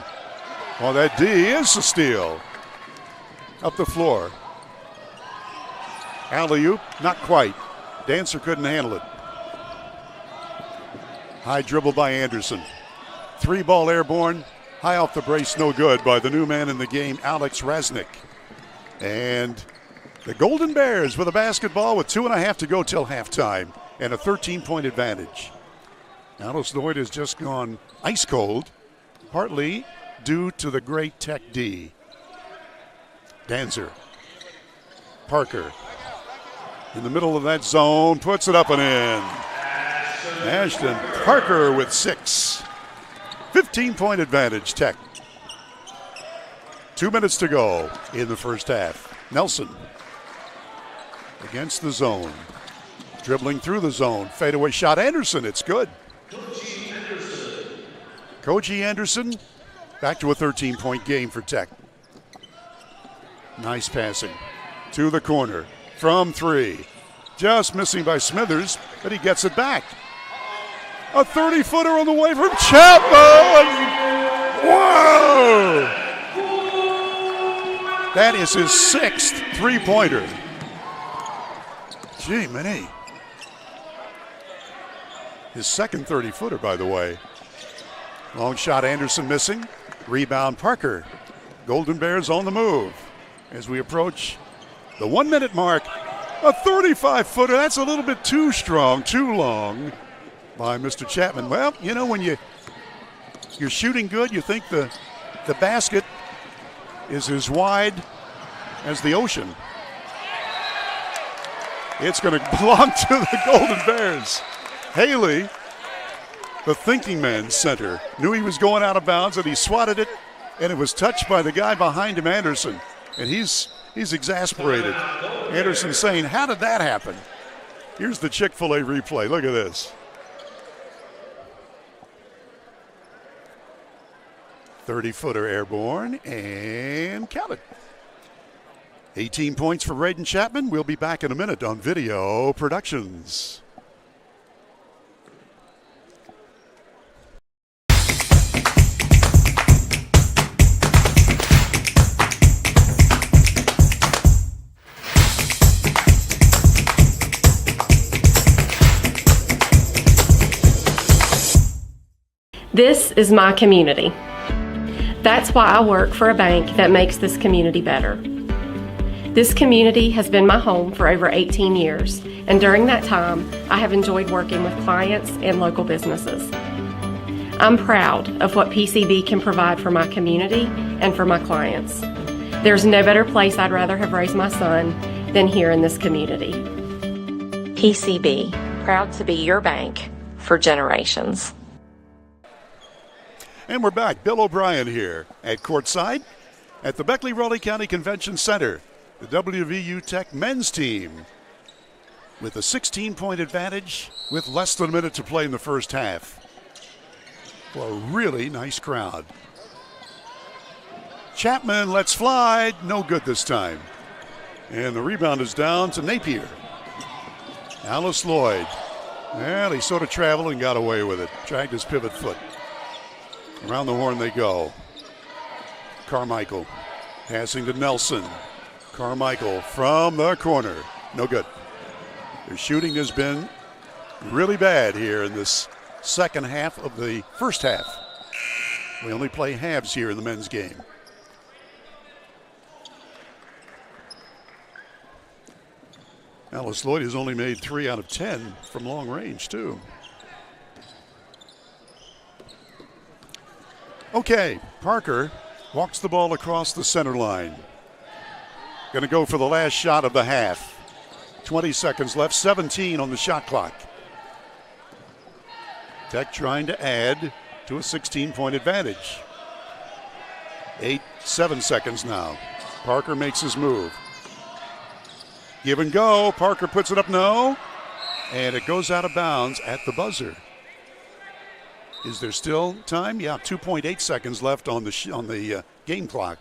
Well, that D is a steal. Up the floor. Alley-oop, not quite. Dancer couldn't handle it. High dribble by Anderson. 3-ball airborne. High off the brace, no good by the new man in the game, Alex Rasnick. And the Golden Bears with a basketball with 2.5 to go till halftime and a 13-point advantage. Alice Lloyd has just gone ice cold, partly due to the great Tech D. Dancer. Parker. In the middle of that zone, puts it up and in. Ashton Parker with 6. 15-point advantage, Tech. 2 minutes to go in the first half. Nelson against the zone. Dribbling through the zone. Fadeaway shot. Anderson, it's good. Koji Anderson back to a 13-point game for Tech. Nice passing to the corner from 3. Just missing by Smithers, but he gets it back. A 30-footer on the way from Chapman. Whoa! That is his 6th three-pointer. Gee, many. His second 30-footer, by the way. Long shot, Anderson missing. Rebound, Parker. Golden Bears on the move as we approach the 1-minute mark. A 35-footer, that's a little bit too strong, too long by Mr. Chapman. Well, you know, when you're shooting good, you think the basket is as wide as the ocean. It's going to belong to the Golden Bears. Haley, the thinking man center, knew he was going out of bounds, and he swatted it, and it was touched by the guy behind him, Anderson. And he's exasperated. Anderson saying, how did that happen? Here's the Chick-fil-A replay. Look at this. 30-footer airborne and counted. 18 points for Braden Chapman. We'll be back in a minute on Video Productions. This is my community. That's why I work for a bank that makes this community better. This community has been my home for over 18 years, and during that time, I have enjoyed working with clients and local businesses. I'm proud of what PCB can provide for my community and for my clients. There's no better place I'd rather have raised my son than here in this community. PCB, proud to be your bank for generations. And we're back. Bill O'Brien here at courtside at the Beckley-Raleigh County Convention Center. The WVU Tech men's team with a 16-point advantage with less than a minute to play in the first half. Well, a really nice crowd. Chapman lets fly. No good this time. And the rebound is down to Napier. Alice Lloyd. Well, he sort of traveled and got away with it. Dragged his pivot foot. Around the horn they go. Carmichael passing to Nelson. Carmichael from the corner. No good. Their shooting has been really bad here in this second half of the first half. We only play halves here in the men's game. Alice Lloyd has only made 3 out of 10 from long range, too. Okay, Parker walks the ball across the center line. Going to go for the last shot of the half. 20 seconds left, 17 on the shot clock. Tech trying to add to a 16-point advantage. 7 seconds now. Parker makes his move. Give and go. Parker puts it up, no. And it goes out of bounds at the buzzer. Is there still time? Yeah, 2.8 seconds left on the game clock.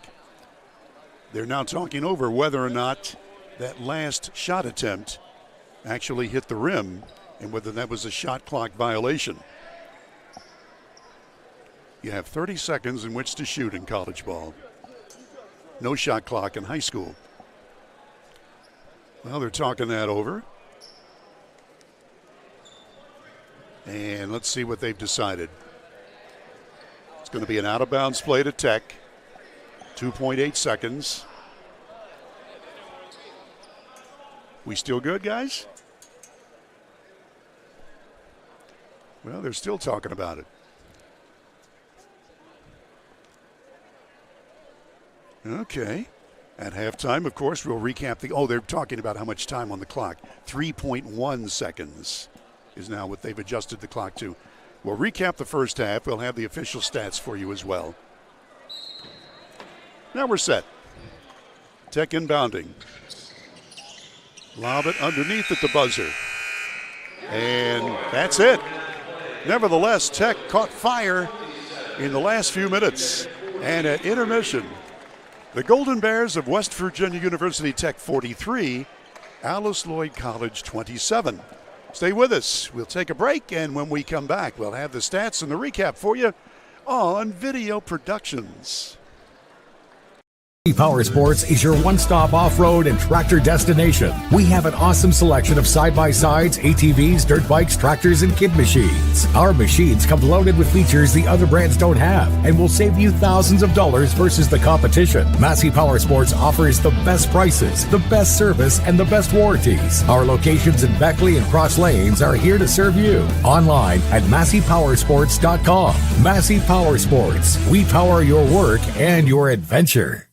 They're now talking over whether or not that last shot attempt actually hit the rim and whether that was a shot clock violation. You have 30 seconds in which to shoot in college ball. No shot clock in high school. Well, they're talking that over. And let's see what they've decided. It's going to be an out-of-bounds play to Tech. 2.8 seconds. We still good, guys? Well, they're still talking about it. Okay. At halftime, of course, we'll recap they're talking about how much time on the clock. 3.1 seconds is now what they've adjusted the clock to. We'll recap the first half. We'll have the official stats for you as well. Now we're set. Tech inbounding. Lob it underneath at the buzzer. And that's it. Nevertheless, Tech caught fire in the last few minutes. And at intermission, the Golden Bears of West Virginia University Tech 43, Alice Lloyd College 27. Stay with us. We'll take a break, and when we come back, we'll have the stats and the recap for you on Video Productions. Power Sports is your one-stop off-road and tractor destination. We have an awesome selection of side-by-sides, ATVs, dirt bikes, tractors, and kid machines. Our machines come loaded with features the other brands don't have and will save you thousands of dollars versus the competition. Massey Power Sports offers the best prices, the best service, and the best warranties. Our locations in Beckley and Cross Lanes are here to serve you. Online at MasseyPowersports.com. Massey Power Sports. We power your work and your adventure.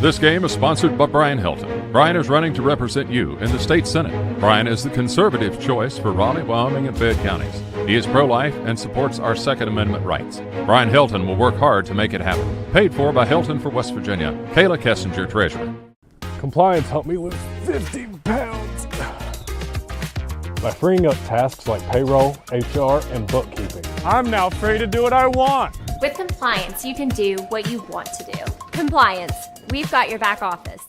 This game is sponsored by Brian Hilton. Brian is running to represent you in the state senate. Brian is the conservative choice for Raleigh, Wyoming, and Fayette counties. He is pro-life and supports our Second Amendment rights. Brian Hilton will work hard to make it happen. Paid for by Hilton for West Virginia. Kayla Kessinger, Treasurer. Compliance helped me lose 50 pounds by freeing up tasks like payroll, HR, and bookkeeping. I'm now free to do what I want. With compliance, you can do what you want to do. Compliance, we've got your back office.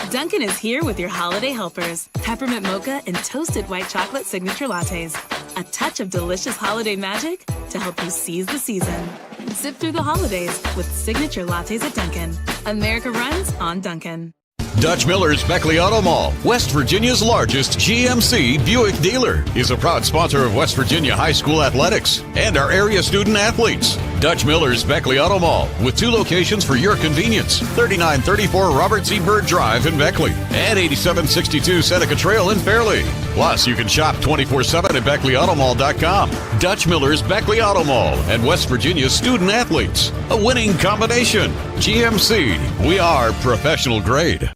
Dunkin' is here with your holiday helpers. Peppermint mocha and toasted white chocolate signature lattes. A touch of delicious holiday magic to help you seize the season. Sip through the holidays with signature lattes at Dunkin'. America runs on Dunkin'. Dutch Miller's Beckley Auto Mall, West Virginia's largest GMC Buick dealer, is a proud sponsor of West Virginia high school athletics and our area student athletes. Dutch Miller's Beckley Auto Mall, with 2 locations for your convenience: 3934 Robert Z. Byrd Drive in Beckley and 8762 Seneca Trail in Fairleigh. Plus, you can shop 24/7 at BeckleyAutomall.com. Dutch Miller's Beckley Auto Mall and West Virginia's student athletes. A winning combination. GMC, we are professional grade.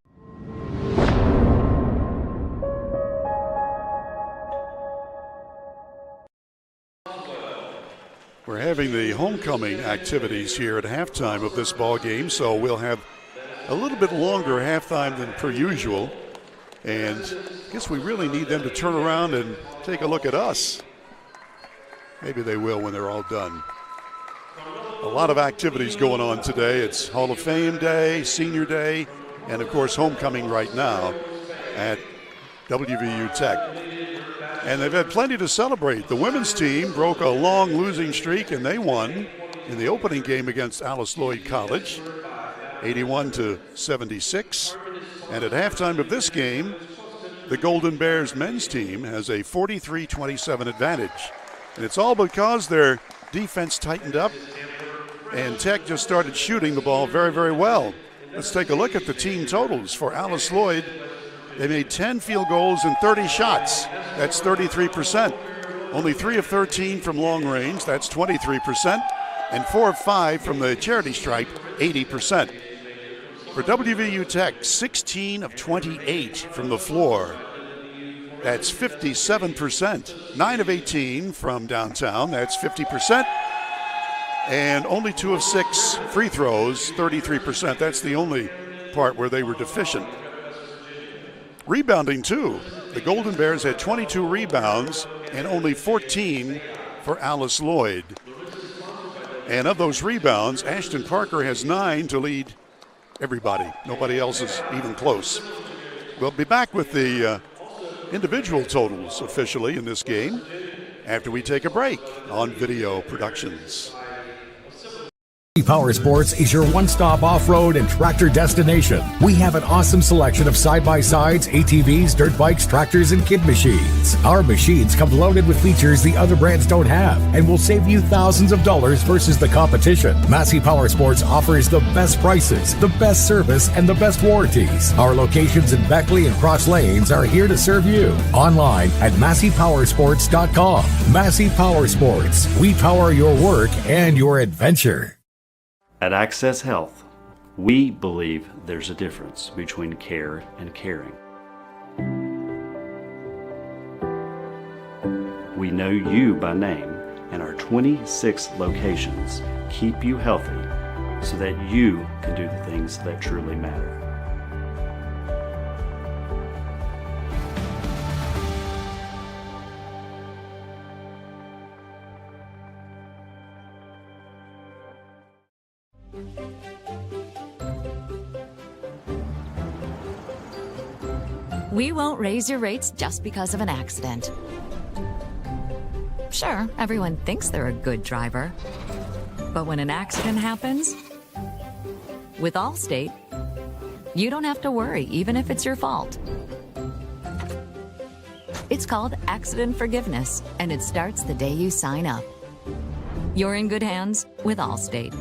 We're having the homecoming activities here at halftime of this ball game, so we'll have a little bit longer halftime than per usual. And I guess we really need them to turn around and take a look at us. Maybe they will when they're all done. A lot of activities going on today. It's Hall of Fame Day, Senior Day, and of course homecoming right now at WVU Tech. And they've had plenty to celebrate. The women's team broke a long losing streak, and they won in the opening game against Alice Lloyd College, 81-76. And at halftime of this game, the Golden Bears men's team has a 43-27 advantage. And it's all because their defense tightened up, and Tech just started shooting the ball very, very well. Let's take a look at the team totals for Alice Lloyd. They made 10 field goals and 30 shots. That's 33%. Only 3 of 13 from long range. That's 23%. And 4 of 5 from the charity stripe, 80%. For WVU Tech, 16 of 28 from the floor. That's 57%. 9 of 18 from downtown. That's 50%. And only 2 of 6 free throws, 33%. That's the only part where they were deficient. Rebounding, too. The Golden Bears had 22 rebounds and only 14 for Alice Lloyd. And of those rebounds, Ashton Parker has 9 to lead everybody. Nobody else is even close. We'll be back with the individual totals officially in this game after we take a break on Video Productions. Power Sports is your one-stop off-road and tractor destination. We have an awesome selection of side-by-sides, ATVs, dirt bikes, tractors, and kid machines. Our machines come loaded with features the other brands don't have and will save you thousands of dollars versus the competition. Massey Power Sports offers the best prices, the best service, and the best warranties. Our locations in Beckley and Cross Lanes are here to serve you. Online at MasseyPowersports.com. Massey Power Sports. We power your work and your adventure. At Access Health, we believe there's a difference between care and caring. We know you by name, and our 26 locations keep you healthy so that you can do the things that truly matter. We won't raise your rates just because of an accident. Sure, everyone thinks they're a good driver. But when an accident happens, with Allstate, you don't have to worry, even if it's your fault. It's called accident forgiveness, and it starts the day you sign up. You're in good hands with Allstate.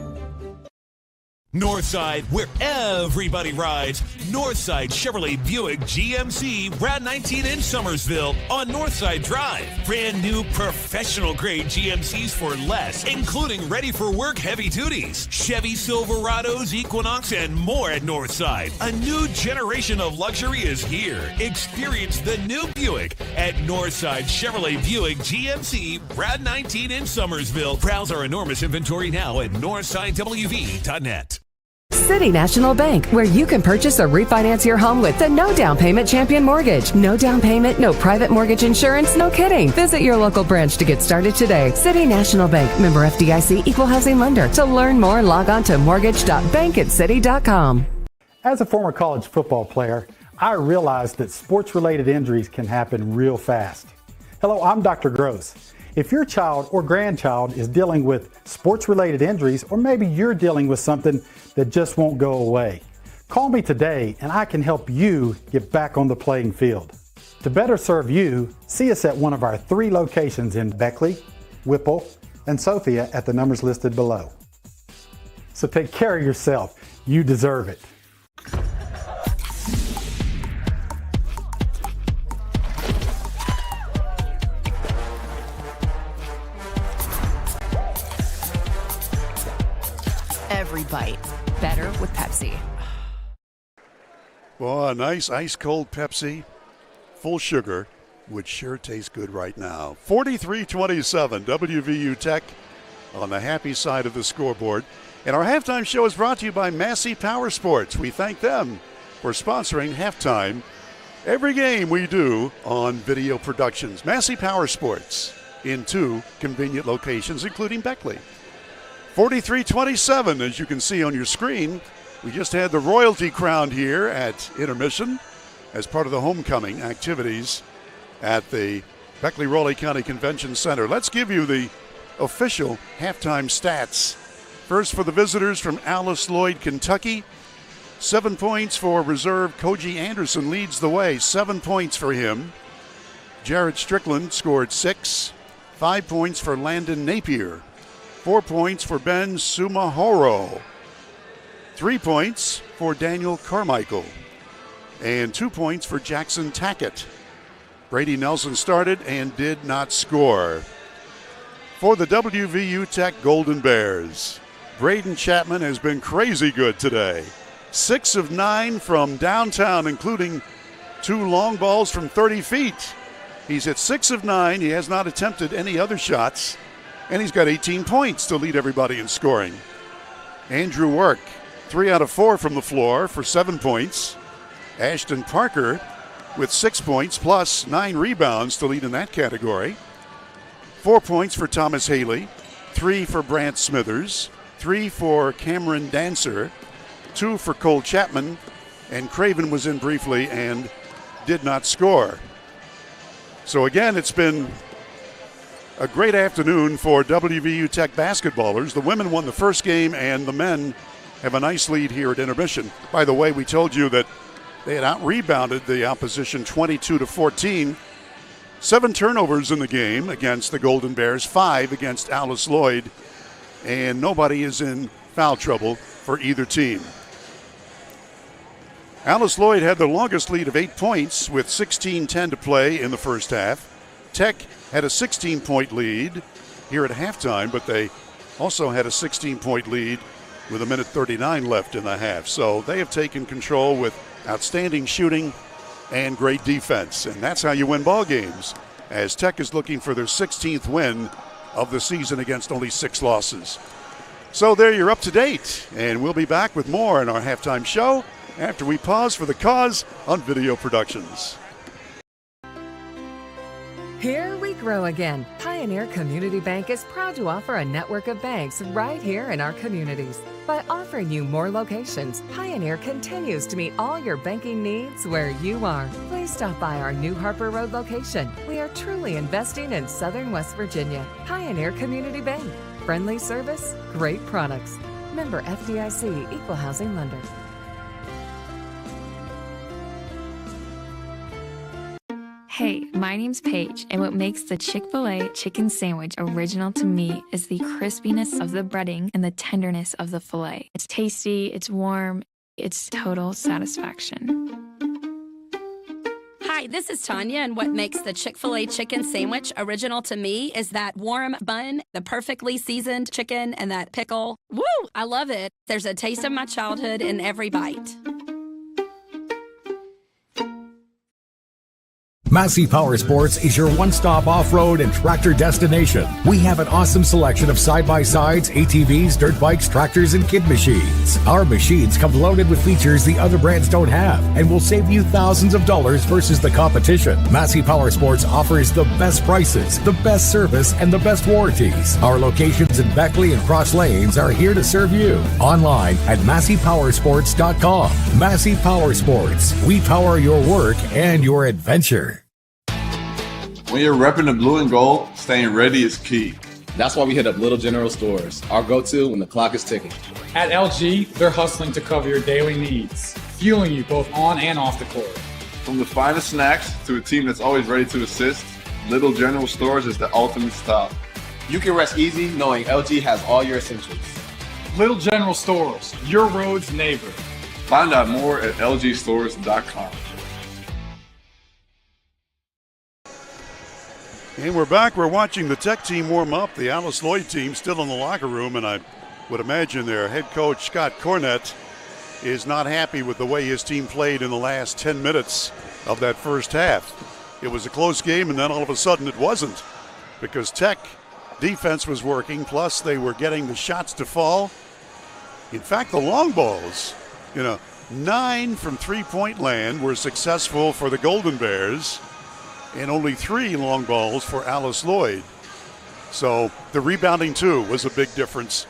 Northside, where everybody rides. Northside Chevrolet Buick GMC, Route 19 in Summersville on Northside Drive. Brand new professional grade GMCs for less, including ready for work heavy duties, Chevy Silverados, Equinox, and more at Northside. A new generation of luxury is here. Experience the new Buick at Northside Chevrolet Buick GMC, Route 19 in Summersville. Browse our enormous inventory now at northsidewv.net. City National Bank, where you can purchase or refinance your home with the no down payment champion mortgage. No down payment, no private mortgage insurance, no kidding. Visit your local branch to get started today. City National Bank, member FDIC, equal housing lender. To learn more, log on to mortgage.bankatcity.com. As a former college football player, I realized that sports-related injuries can happen real fast. Hello, I'm Dr. Gross. If your child or grandchild is dealing with sports-related injuries, or maybe you're dealing with something that just won't go away, call me today and I can help you get back on the playing field. To better serve you, see us at one of our 3 locations in Beckley, Whipple, and Sophia at the numbers listed below. So take care of yourself. You deserve it. Every bite better with Pepsi. Well, a nice ice-cold Pepsi, full sugar, would sure taste good right now. 43-27, WVU Tech on the happy side of the scoreboard. And our halftime show is brought to you by Massey Power Sports. We thank them for sponsoring halftime every game we do on Video Productions. Massey Power Sports in 2 convenient locations, including Beckley. 43-27, as you can see on your screen. We just had the royalty crowned here at intermission as part of the homecoming activities at the Beckley Raleigh County Convention Center. Let's give you the official halftime stats. First, for the visitors from Alice Lloyd, Kentucky, 7 points for reserve Koji Anderson leads the way, 7 points for him. Jared Strickland scored 6, 5 points for Landon Napier. 4 points for Ben Sumahoro. 3 points for Daniel Carmichael. and 2 points for Jackson Tackett. Brady Nelson started and did not score. For the WVU Tech Golden Bears, Braden Chapman has been crazy good today. 6 of 9 from downtown, including 2 long balls from 30 feet. He's hit 6 of 9. He has not attempted any other shots, and he's got 18 points to lead everybody in scoring. Andrew Work, 3 out of 4 from the floor for 7 points. Ashton Parker with 6 points plus 9 rebounds to lead in that category. 4 points for Thomas Haley, 3 for Brant Smithers, 3 for Cameron Dancer, 2 for Cole Chapman, and Craven was in briefly and did not score. So again, it's been a great afternoon for WVU Tech basketballers. The women won the first game, and the men have a nice lead here at intermission. By the way, we told you that they had out-rebounded the opposition 22-14. 7 turnovers in the game against the Golden Bears, 5 against Alice Lloyd, and nobody is in foul trouble for either team. Alice Lloyd had the longest lead of 8 points with 16:10 to play in the first half. Tech had a 16-point lead here at halftime, but they also had a 16-point lead with 1:39 left in the half. So they have taken control with outstanding shooting and great defense, and that's how you win ball games, as Tech is looking for their 16th win of the season against only 6 losses. So there, you're up to date, and we'll be back with more in our halftime show after we pause for the cause on Video Productions. Here we grow again. Pioneer Community Bank is proud to offer a network of banks right here in our communities. By offering you more locations, Pioneer continues to meet all your banking needs where you are. Please stop by our New Harper Road location. We are truly investing in Southern West Virginia. Pioneer Community Bank. Friendly service, great products. Member FDIC, Equal Housing Lender. Hey, my name's Paige, and what makes the Chick-fil-A chicken sandwich original to me is the crispiness of the breading and the tenderness of the filet. It's tasty, it's warm, it's total satisfaction. Hi, this is Tanya, and what makes the Chick-fil-A chicken sandwich original to me is that warm bun, the perfectly seasoned chicken, and that pickle. Woo! I love it. There's a taste of my childhood in every bite. Massey Power Sports is your one-stop off-road and tractor destination. We have an awesome selection of side-by-sides, ATVs, dirt bikes, tractors, and kid machines. Our machines come loaded with features the other brands don't have and will save you thousands of dollars versus the competition. Massey Power Sports offers the best prices, the best service, and the best warranties. Our locations in Beckley and Cross Lanes are here to serve you. Online at MasseyPowersports.com. Massey Power Sports. We power your work and your adventure. When you're repping the blue and gold, staying ready is key. That's why we hit up Little General Stores, our go-to when the clock is ticking. At LG, they're hustling to cover your daily needs, fueling you both on and off the court. From the finest snacks to a team that's always ready to assist, Little General Stores is the ultimate stop. You can rest easy knowing LG has all your essentials. Little General Stores, your road's neighbor. Find out more at lgstores.com. And we're back. We're watching the Tech team warm up. The Alice Lloyd team still in the locker room, and I would imagine their head coach, Scott Cornett, is not happy with the way his team played in the last 10 minutes of that first half. It was a close game, and then all of a sudden it wasn't, because Tech defense was working, plus they were getting the shots to fall. In fact, the long balls, 9 from three-point land were successful for the Golden Bears, and only 3 long balls for Alice Lloyd. So the rebounding, too, was a big difference.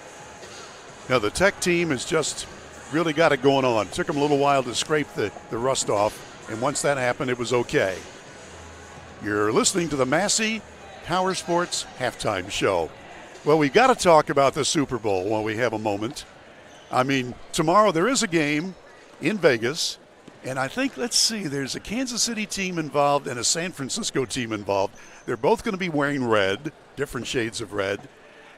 Now, the Tech team has just really got it going on. It took them a little while to scrape the rust off, and once that happened, it was okay. You're listening to the Massey Power Sports Halftime Show. Well, we got to talk about the Super Bowl while we have a moment. I mean, tomorrow there is a game in Vegas. And I think, there's a Kansas City team involved and a San Francisco team involved. They're both going to be wearing red, different shades of red.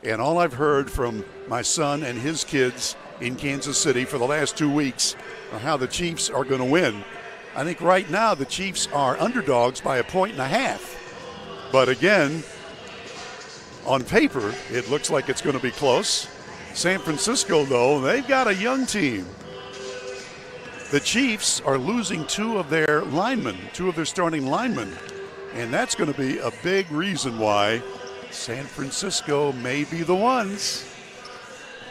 And all I've heard from my son and his kids in Kansas City for the last 2 weeks are how the Chiefs are going to win. I think right now the Chiefs are underdogs by 1.5 points. But again, on paper, it looks like it's going to be close. San Francisco, though, they've got a young team. The Chiefs are losing two of their starting linemen. And that's going to be a big reason why San Francisco may be the ones.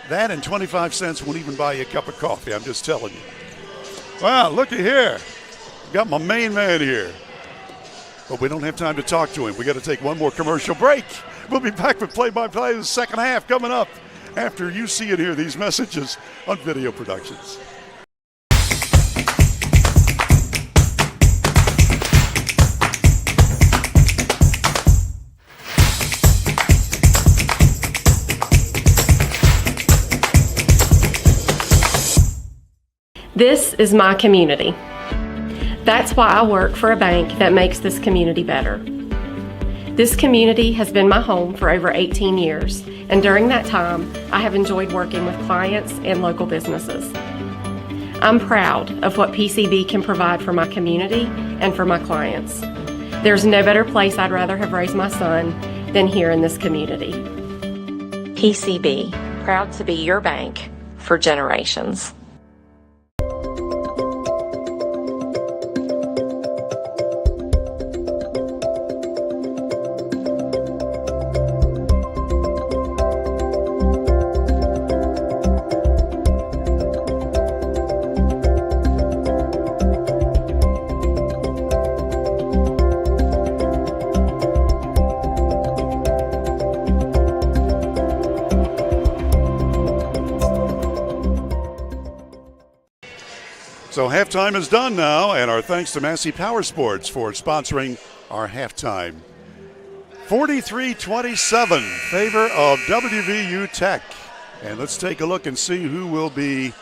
That and 25 cents won't even buy you a cup of coffee, I'm just telling you. Wow, looky here. Got my main man here. But we don't have time to talk to him. We got to take one more commercial break. We'll be back with play-by-play of the second half coming up after you see and hear these messages on Video Productions. This is my community. That's why I work for a bank that makes this community better. This community has been my home for over 18 years, and during that time, I have enjoyed working with clients and local businesses. I'm proud of what PCB can provide for my community and for my clients. There's no better place I'd rather have raised my son than here in this community. PCB, proud to be your bank for generations. So halftime is done now, and our thanks to Massey Power Sports for sponsoring our halftime. 43-27, favor of WVU Tech. And let's take a look and see who will be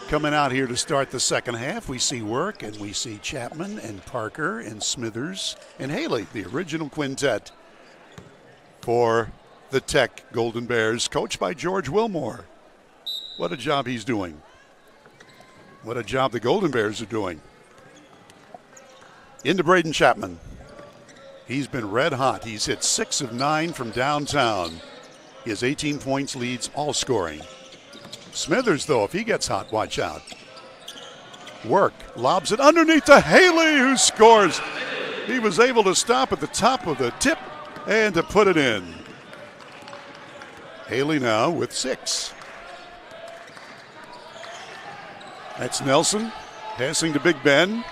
coming out here to start the second half. We see Work, and we see Chapman, and Parker, and Smithers, and Haley, the original quintet for the Tech Golden Bears, coached by George Wilmore. What a job he's doing. What a job the Golden Bears are doing. Into Braden Chapman. He's been red hot. He's hit 6 of 9 from downtown. He has 18 points, leads all scoring. Smithers, though, if he gets hot, watch out. Work, lobs it underneath to Haley, who scores. He was able to stop at the top of the tip and to put it in. Haley now with 6. That's Nelson passing to Big Ben.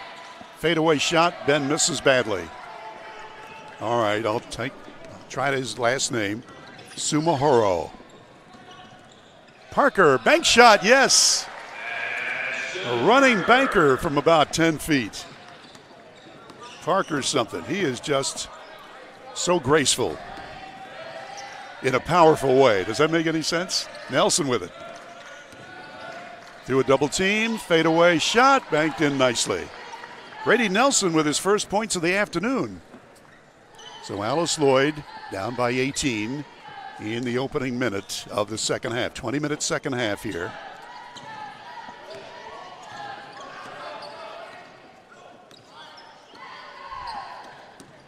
Fadeaway shot. Ben misses badly. All right, I'll try his last name. Sumahoro. Parker, bank shot, yes. A running banker from about 10 feet. Parker's something. He is just so graceful in a powerful way. Does that make any sense? Nelson with it. Through a double team, fadeaway shot, banked in nicely. Grady Nelson with his first points of the afternoon. So Alice Lloyd down by 18 in the opening minute of the second half. 20-minute second half here.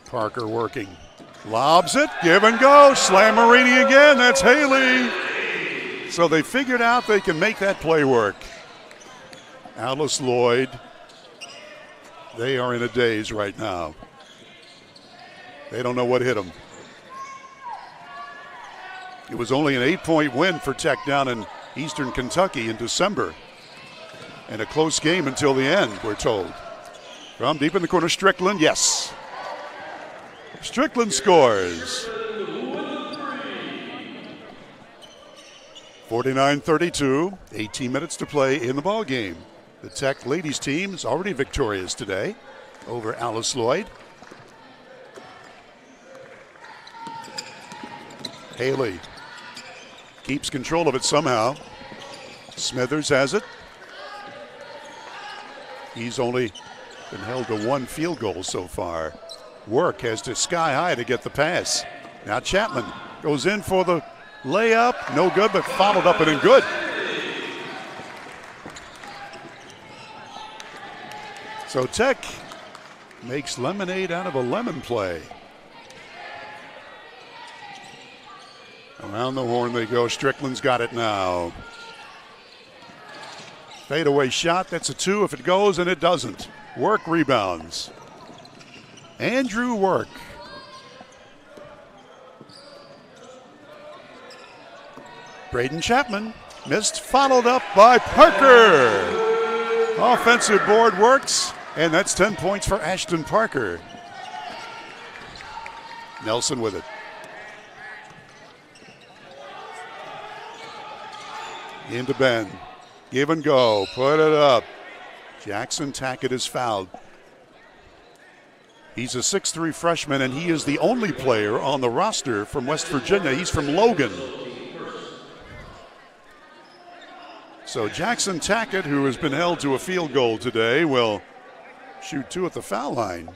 Parker working. Lobs it, give and go. Slammerini again, that's Haley. So they figured out they can make that play work. Alice Lloyd, they are in a daze right now. They don't know what hit them. It was only an 8-point win for Tech down in Eastern Kentucky in December. And a close game until the end, we're told. From deep in the corner, Strickland, yes. Strickland scores. 49-32, 18 minutes to play in the ball game. The Tech ladies team is already victorious today over Alice Lloyd. Haley keeps control of it somehow. Smithers has it. He's only been held to 1 field goal so far. Work has to sky high to get the pass. Now Chapman goes in for the layup, no good, but followed up and in good. So Tech makes lemonade out of a lemon play. Around the horn they go. Strickland's got it now. Fadeaway shot. That's a 2 if it goes, and it doesn't. Work rebounds. Andrew Work. Braden Chapman missed, followed up by Parker. Offensive board works, and that's 10 points for Ashton Parker. Nelson with it. Into Ben. Give and go. Put it up. Jackson Tackett is fouled. He's a 6'3" freshman, and he is the only player on the roster from West Virginia. He's from Logan. So Jackson Tackett, who has been held to a field goal today, will shoot 2 at the foul line.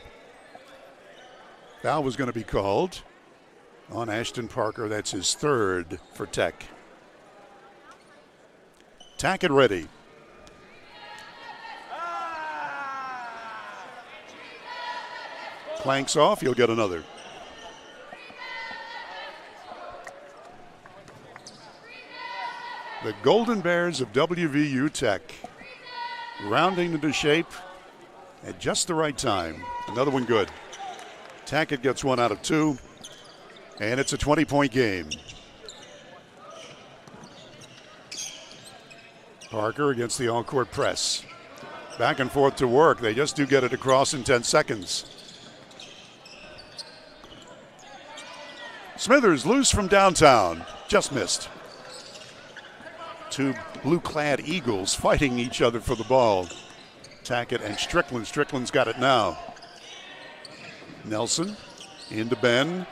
Foul was going to be called on Ashton Parker. That's his 3rd for Tech. Tackett ready. Clanks off, he'll get another. The Golden Bears of WVU Tech rounding into shape at just the right time. Another one good. Tackett gets 1 out of 2, and it's a 20-point game. Parker against the all-court press. Back and forth to Work. They just do get it across in 10 seconds. Smithers loose from downtown. Just missed. 2 blue-clad Eagles fighting each other for the ball. Tackett and Strickland. Strickland's got it now. Nelson into Ben.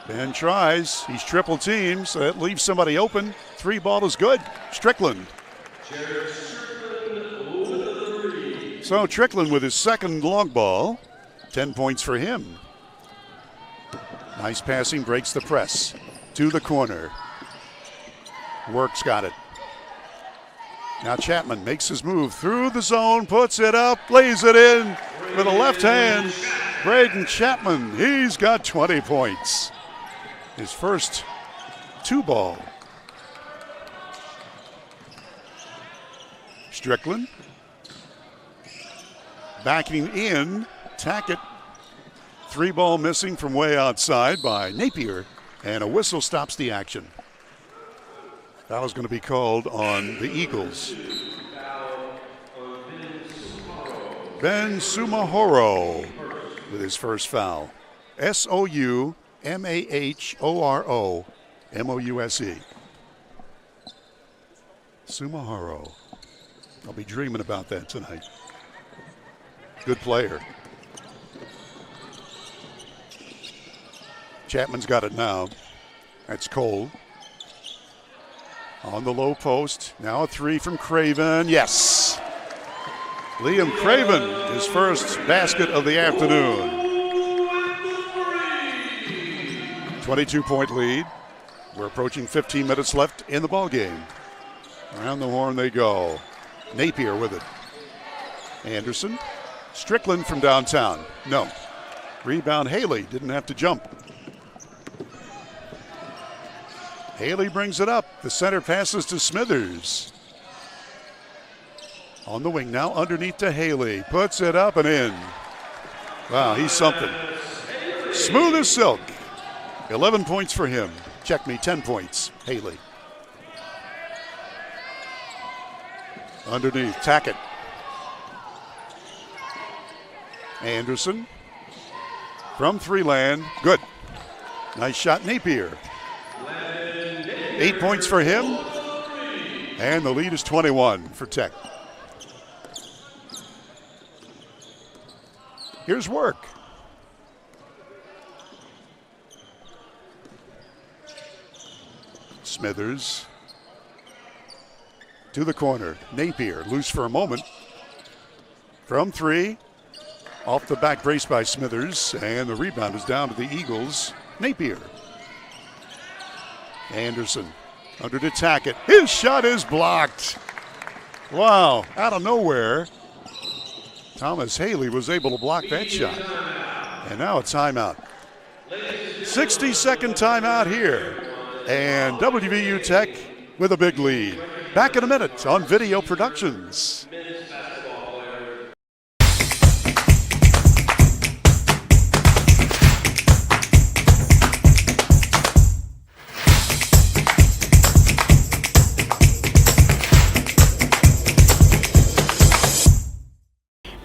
Ben tries. He's triple teamed, so that leaves somebody open. 3 ball is good. Strickland. So Strickland with his 2nd long ball. 10 points for him. Nice passing, breaks the press. To the corner. Work's got it. Now Chapman makes his move through the zone, puts it up, lays it in with a left hand. Braden Chapman, he's got 20 points. His first 2 ball. Strickland. Backing in, Tackett. 3 ball missing from way outside by Napier, and a whistle stops the action. Foul is going to be called on the Eagles. Ben Sumahoro with his first foul. Soumahoro, Mouse. Sumahoro. I'll be dreaming about that tonight. Good player. Chapman's got it now. That's Cole. On the low post. Now a 3 from Craven. Yes. Liam Craven, his first basket of the afternoon. 22-point lead. We're approaching 15 minutes left in the ballgame. Around the horn they go. Napier with it. Anderson. Strickland from downtown. No. Rebound Haley. Didn't have to jump. Haley brings it up. The center passes to Smithers. On the wing now, underneath to Haley. Puts it up and in. Wow, he's something. Smooth as silk. 11 points for him. Check me, 10 points. Haley. Underneath, Tackett. Anderson. From 3 land. Good. Nice shot, Napier. 8 points for him. And the lead is 21 for Tech. Here's Work. Smithers to the corner. Napier loose for a moment. From 3. Off the back brace by Smithers. And the rebound is down to the Eagles. Napier. Anderson under to Tackett. His shot is blocked. Wow, out of nowhere. Thomas Haley was able to block that shot. And now a timeout. 60-second timeout here. And WVU Tech with a big lead. Back in a minute on Video Productions.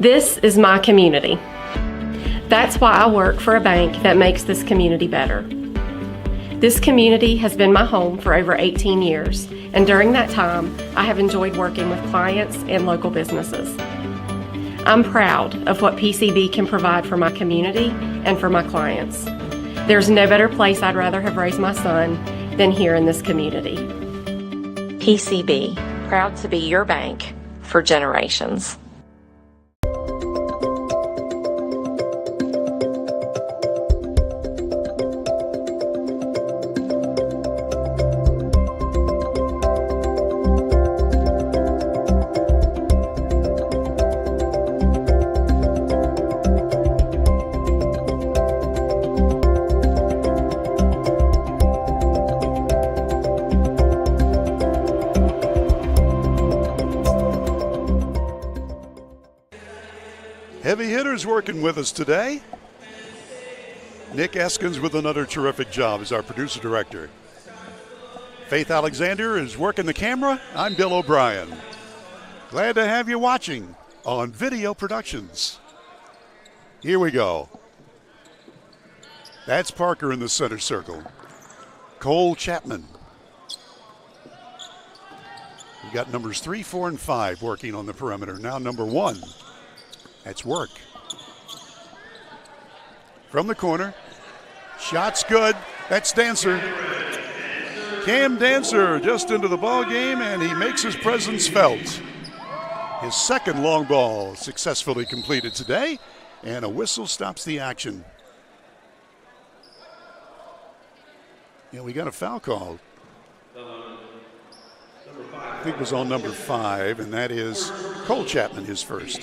This is my community. That's why I work for a bank that makes this community better. This community has been my home for over 18 years, and during that time, I have enjoyed working with clients and local businesses. I'm proud of what PCB can provide for my community and for my clients. There's no better place I'd rather have raised my son than here in this community. PCB, proud to be your bank for generations. Heavy hitters working with us today. Nick Eskins with another terrific job as our producer director. Faith Alexander is working the camera. I'm Bill O'Brien. Glad to have you watching on Video Productions. Here we go. That's Parker in the center circle. Cole Chapman. We've got numbers 3, 4, and 5 working on the perimeter. Now number 1. That's Work. From the corner. Shot's good. That's Dancer. Cam Dancer just into the ball game, and he makes his presence felt. His second long ball successfully completed today, and a whistle stops the action. Yeah, we got a foul call. I think it was on number 5, and that is Cole Chapman, his first.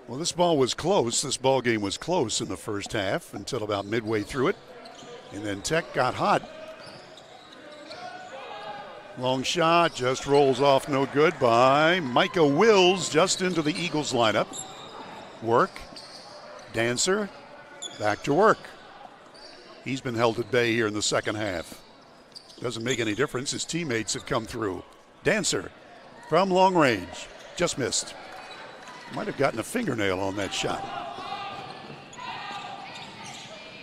Well, this ball was close. This ball game was close in the first half until about midway through it. And then Tech got hot. Long shot just rolls off, no good by Micah Wills, just into the Eagles lineup. Work. Dancer. Back to Work. He's been held at bay here in the second half. Doesn't make any difference. His teammates have come through. Dancer from long range. Just missed. Might have gotten a fingernail on that shot.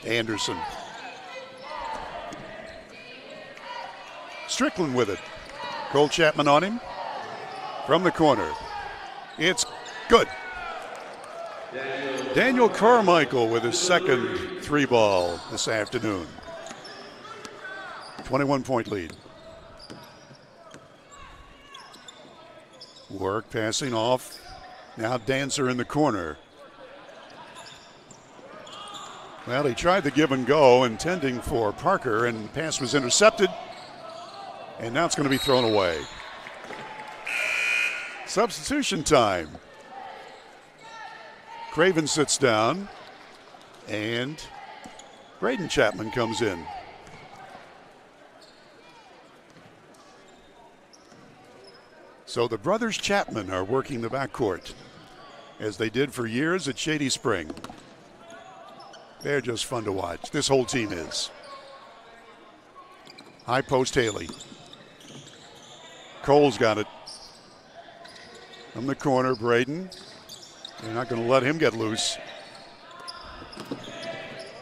Anderson. Strickland with it. Cole Chapman on him. From the corner. It's good. Daniel Carmichael with his second 3-ball this afternoon. 21-point lead. Work passing off. Now Dancer in the corner. Well, he tried the give and go, intending for Parker, and pass was intercepted. And now it's going to be thrown away. Substitution time. Craven sits down, and Braden Chapman comes in. So the brothers Chapman are working the backcourt, as they did for years at Shady Spring. They're just fun to watch. This whole team is. High post Haley. Cole's got it. From the corner, Braden. They're not going to let him get loose.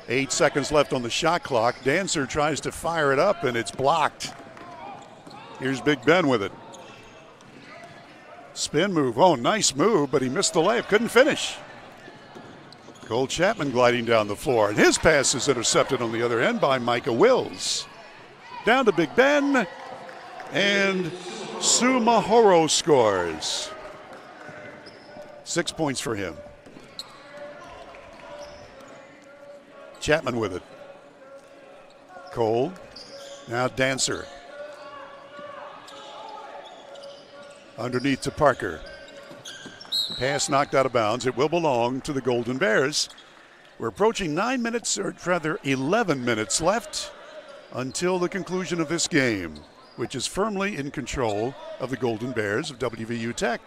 8 seconds left on the shot clock. Dancer tries to fire it up, and it's blocked. Here's Big Ben with it. Spin move. Oh, nice move, but he missed the layup. Couldn't finish. Cole Chapman gliding down the floor, and his pass is intercepted on the other end by Micah Wills. Down to Big Ben, and Sue Mahoro scores. 6 points for him. Chapman with it. Cole. Now Dancer. Underneath to Parker. Pass knocked out of bounds. It will belong to the Golden Bears. We're approaching 9 minutes, or rather 11 minutes left until the conclusion of this game, which is firmly in control of the Golden Bears of WVU Tech.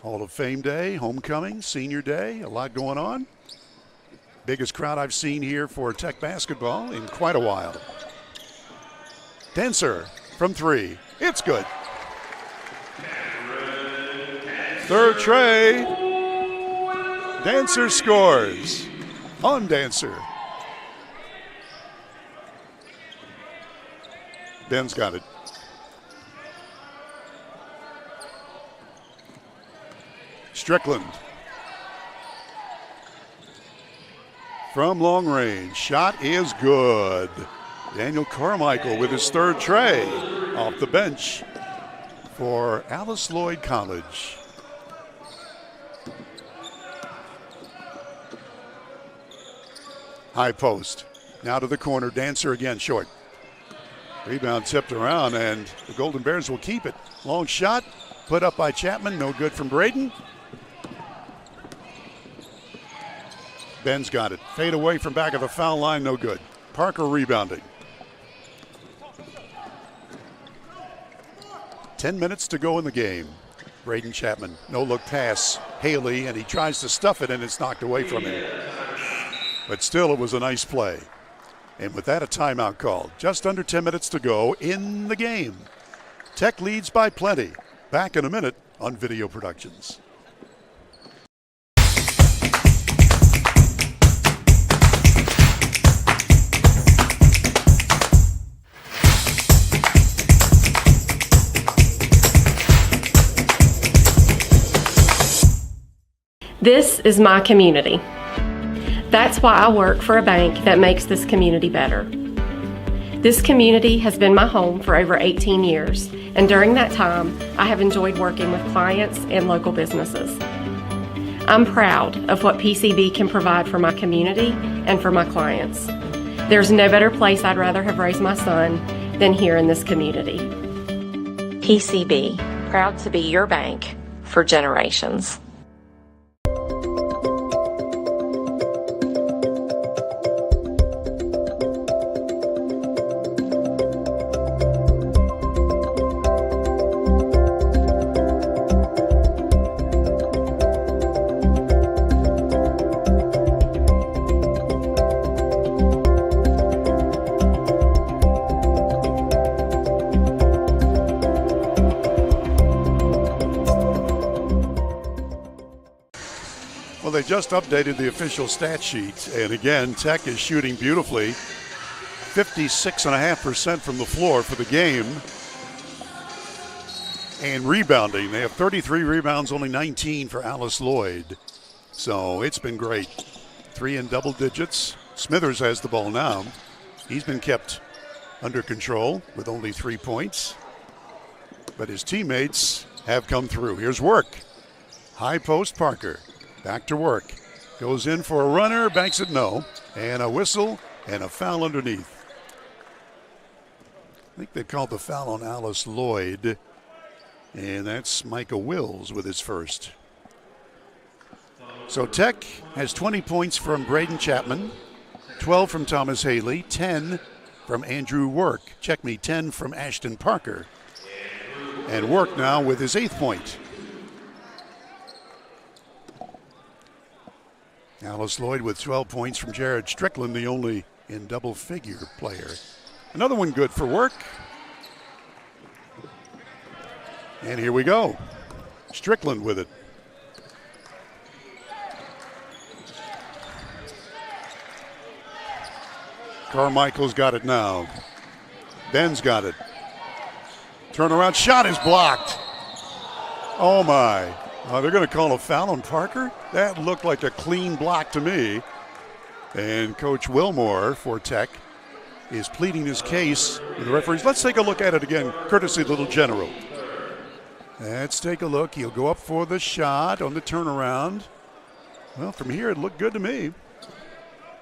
Hall of Fame Day, homecoming, senior day, a lot going on. Biggest crowd I've seen here for Tech basketball in quite a while. Dancer from 3. It's good. Third tray. Dancer scores. On Dancer. Ben's got it. Strickland. From long range. Shot is good. Daniel Carmichael with his third tray off the bench for Alice Lloyd College. High post. Now to the corner. Dancer again, short. Rebound tipped around, and the Golden Bears will keep it. Long shot, put up by Chapman. No good from Braden. Ben's got it. Fade away from back of the foul line, no good. Parker rebounding. 10 minutes to go in the game. Braden Chapman, no-look pass. Haley, and he tries to stuff it, and it's knocked away from him. But still, it was a nice play. And with that, a timeout called. Just under 10 minutes to go in the game. Tech leads by plenty. Back in a minute on Video Productions. This is my community. That's why I work for a bank that makes this community better. This community has been my home for over 18 years, and during that time, I have enjoyed working with clients and local businesses. I'm proud of what PCB can provide for my community and for my clients. There's no better place I'd rather have raised my son than here in this community. PCB, proud to be your bank for generations. They just updated the official stat sheet, and again, Tech is shooting beautifully. 56.5% from the floor for the game. And rebounding, they have 33 rebounds, only 19 for Alice Lloyd. So it's been great. 3 in double digits. Smithers has the ball now. He's been kept under control with only 3 points. But his teammates have come through. Here's Work. High post, Parker. Back to Work. Goes in for a runner, banks it no. And a whistle and a foul underneath. I think they called the foul on Alice Lloyd. And that's Micah Wills with his first. So Tech has 20 points from Braden Chapman, 12 from Thomas Haley, 10 from Andrew Work. Check me, 10 from Ashton Parker. And Work now with his 8th point. Alice Lloyd with 12 points from Jared Strickland, the only in double-figure player. Another one good for Work. And here we go. Strickland with it. Carmichael's got it now. Ben's got it. Turnaround shot is blocked. Oh my. They're going to call a foul on Parker? That looked like a clean block to me. And Coach Wilmore for Tech is pleading his case with the referees. Let's take a look at it again, courtesy of Little General. Let's take a look. He'll go up for the shot on the turnaround. Well, from here it looked good to me.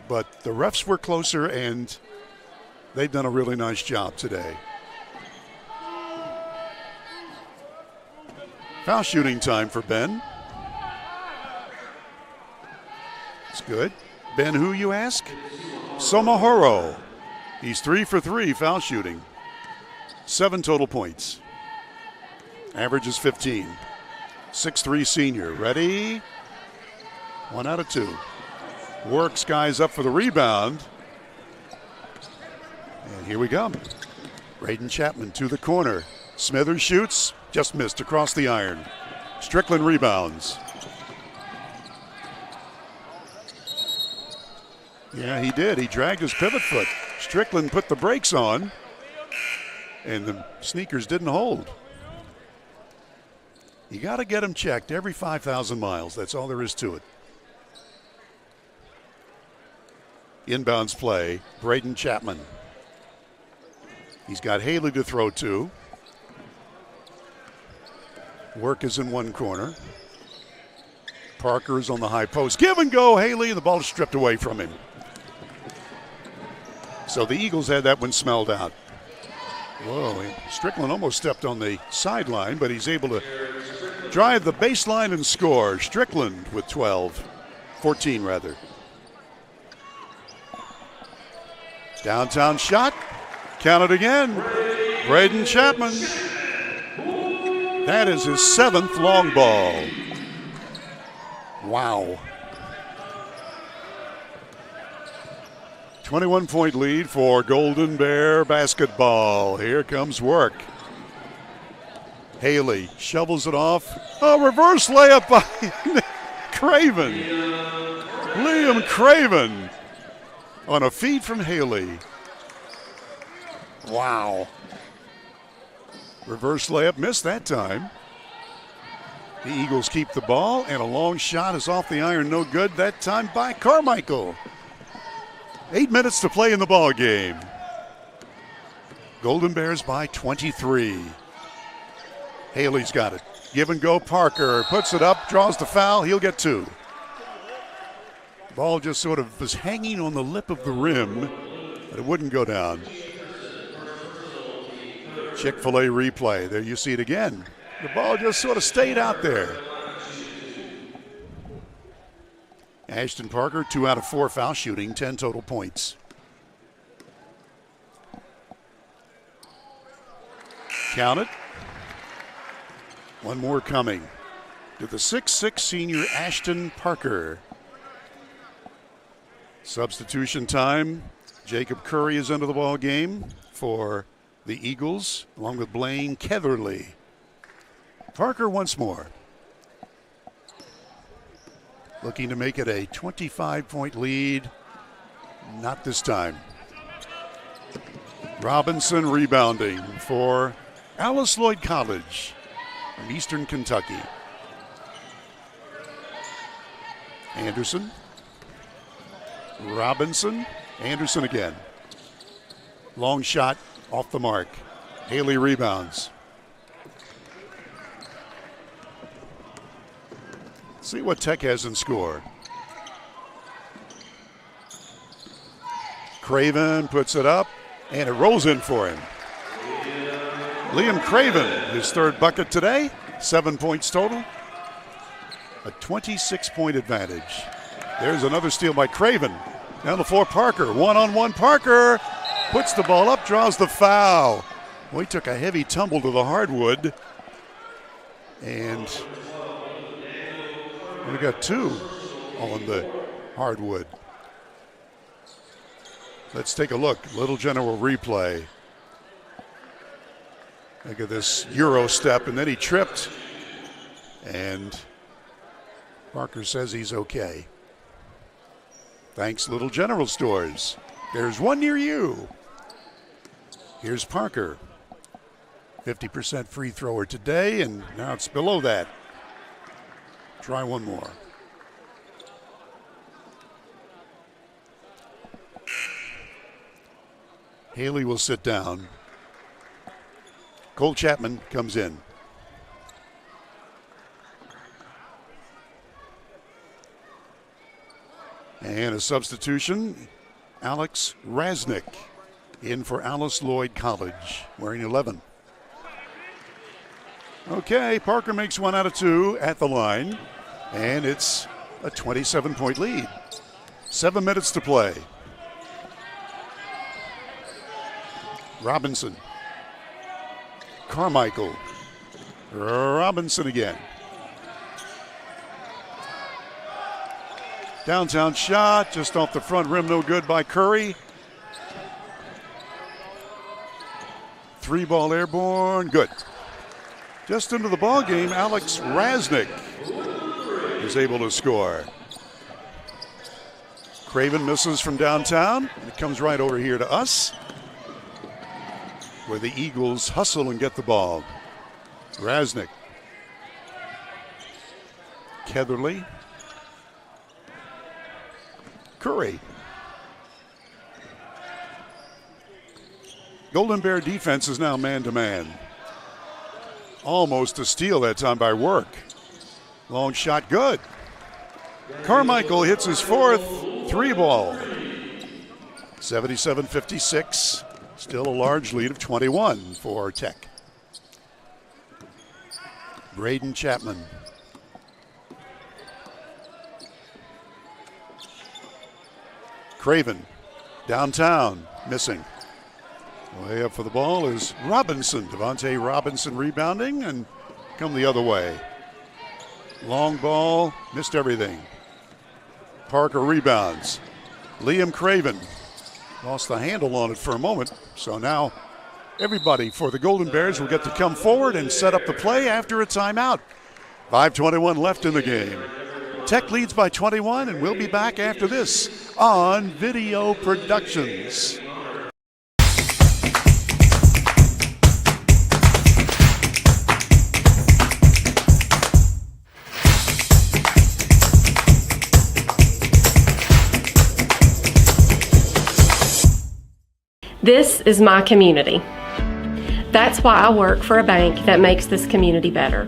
But the refs were closer, and they've done a really nice job today. Foul shooting time for Ben. It's good. Ben who, you ask? Somahoro. He's 3 for 3 foul shooting. 7 total points. Average is 15. 6'3" senior. Ready? 1 out of 2. Works guys up for the rebound. And here we go. Braden Chapman to the corner. Smithers shoots. Just missed across the iron. Strickland rebounds. Yeah, he did. He dragged his pivot foot. Strickland put the brakes on, and the sneakers didn't hold. You got to get them checked every 5,000 miles. That's all there is to it. Inbounds play, Braden Chapman. He's got Haley to throw to. Work is in one corner. Parker is on the high post. Give and go, Haley, and the ball is stripped away from him. So the Eagles had that one smelled out. Whoa, Strickland almost stepped on the sideline, but he's able to drive the baseline and score. Strickland with 14 rather. Downtown shot, count it again. Braden Chapman. That is his 7th long ball. Wow. 21-point lead for Golden Bear basketball. Here comes work. Haley shovels it off. A reverse layup by Craven. Liam Craven on a feed from Haley. Wow. Reverse layup, missed that time. The Eagles keep the ball, and a long shot is off the iron, no good that time by Carmichael. 8 minutes to play in the ball game. Golden Bears by 23. Haley's got it. Give and go, Parker puts it up, draws the foul, he'll get 2. Ball just sort of was hanging on the lip of the rim, but it wouldn't go down. Chick-fil-A replay. There you see it again. The ball just sort of stayed out there. Ashton Parker, 2 out of 4 foul shooting, 10 total points. Count it. One more coming to the 6'6" senior Ashton Parker. Substitution time. Jacob Curry is into the ball game for the Eagles, along with Blaine Ketherly. Parker once more. Looking to make it a 25-point lead. Not this time. Robinson rebounding for Alice Lloyd College from Eastern Kentucky. Anderson. Robinson. Anderson again. Long shot off the mark. Haley rebounds. See what Tech has in score. Craven puts it up, and it rolls in for him. Liam Craven, his 3rd bucket today, 7 points total. A 26-point advantage. There's another steal by Craven. Down the floor, Parker. One-on-one, Parker puts the ball up, draws the foul. Well, he took a heavy tumble to the hardwood, and we got 2 on the hardwood. Let's take a look. Little general replay. Look at this Euro step, and then he tripped. And Parker says he's okay. Thanks, Little General Stores. There's one near you. Here's Parker. 50% free thrower today, and now it's below that. Try one more. Haley will sit down. Cole Chapman comes in. And a substitution, Alex Rasnick in for Alice Lloyd College, wearing 11. Okay, Parker makes 1 out of 2 at the line, and it's a 27-point lead. 7 minutes to play. Robinson. Carmichael. Robinson again. Downtown shot, just off the front rim, no good by Curry. 3-ball airborne, good. Just into the ball game, Alex Rasnick is able to score. Craven misses from downtown. It comes right over here to us, where the Eagles hustle and get the ball. Rasnick. Ketherly. Curry. Golden Bear defense is now man-to-man. Almost a steal that time by Work. Long shot, good. Carmichael hits his 4th 3-ball. 77-56. Still a large lead of 21 for Tech. Braden Chapman. Craven, downtown, missing. Way up for the ball is Robinson. Devontae Robinson rebounding and come the other way. Long ball, missed everything. Parker rebounds. Liam Craven lost the handle on it for a moment. So now everybody for the Golden Bears will get to come forward and set up the play after a timeout. 5:21 left in the game. Tech leads by 21, and we'll be back after this on Video Productions. This is my community. That's why I work for a bank that makes this community better.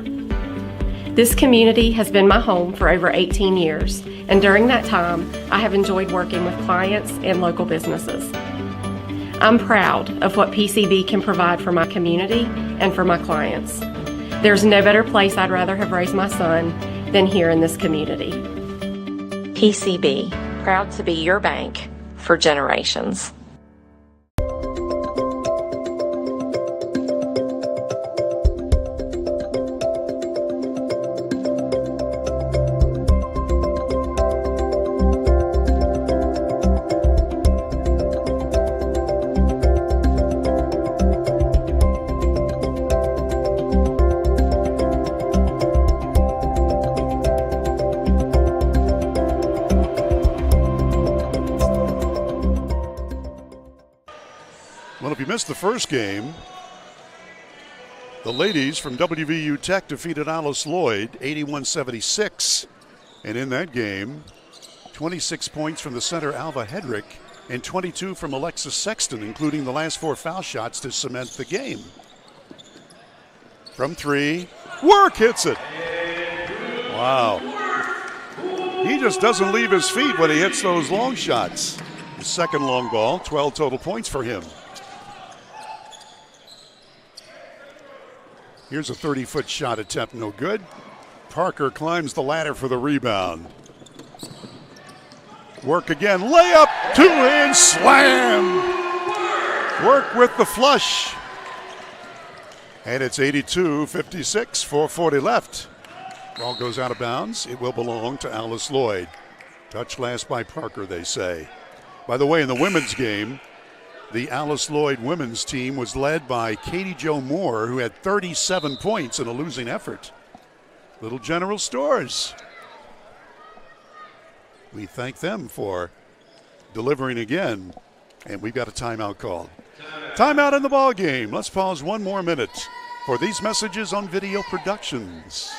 This community has been my home for over 18 years, and during that time, I have enjoyed working with clients and local businesses. I'm proud of what PCB can provide for my community and for my clients. There's no better place I'd rather have raised my son than here in this community. PCB, proud to be your bank for generations. Missed the first game. The ladies from WVU Tech defeated Alice Lloyd 81-76, and in that game 26 points from the center Alva Hedrick and 22 from Alexis Sexton, including the last 4 foul shots to cement the game. From 3, Work hits it. Wow, he just doesn't leave his feet when he hits those long shots. The second long ball, 12 total points for him. Here's a 30-foot shot attempt, no good. Parker climbs the ladder for the rebound. Work again, layup, 2-in, slam. Work with the flush. And it's 82-56, 4:40 left. Ball goes out of bounds. It will belong to Alice Lloyd. Touch last by Parker, they say. By the way, in the women's game, the Alice Lloyd women's team was led by Katie Jo Moore, who had 37 points in a losing effort. Little General Stores. We thank them for delivering again, and we've got a timeout called. Timeout in the ball game. Let's pause 1 more minute for these messages on Video Productions.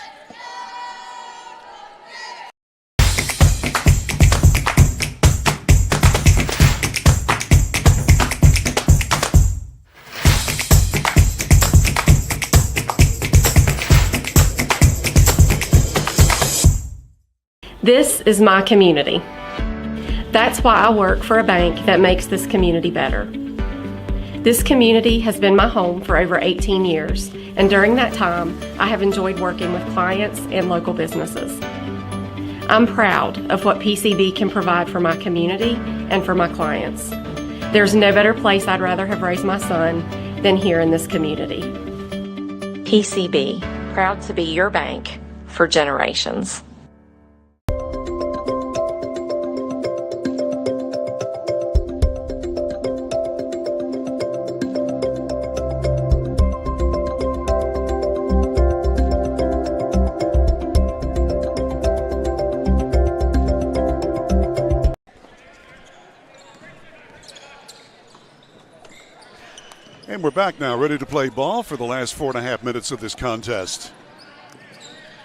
This is my community. That's why I work for a bank that makes this community better. This community has been my home for over 18 years, And during that time, I have enjoyed working with clients and local businesses. I'm proud of what PCB can provide for my community and for my clients. There's no better place I'd rather have raised my son than here in this community. PCB, proud to be your bank for generations. And we're back now, ready to play ball for the last 4.5 minutes of this contest.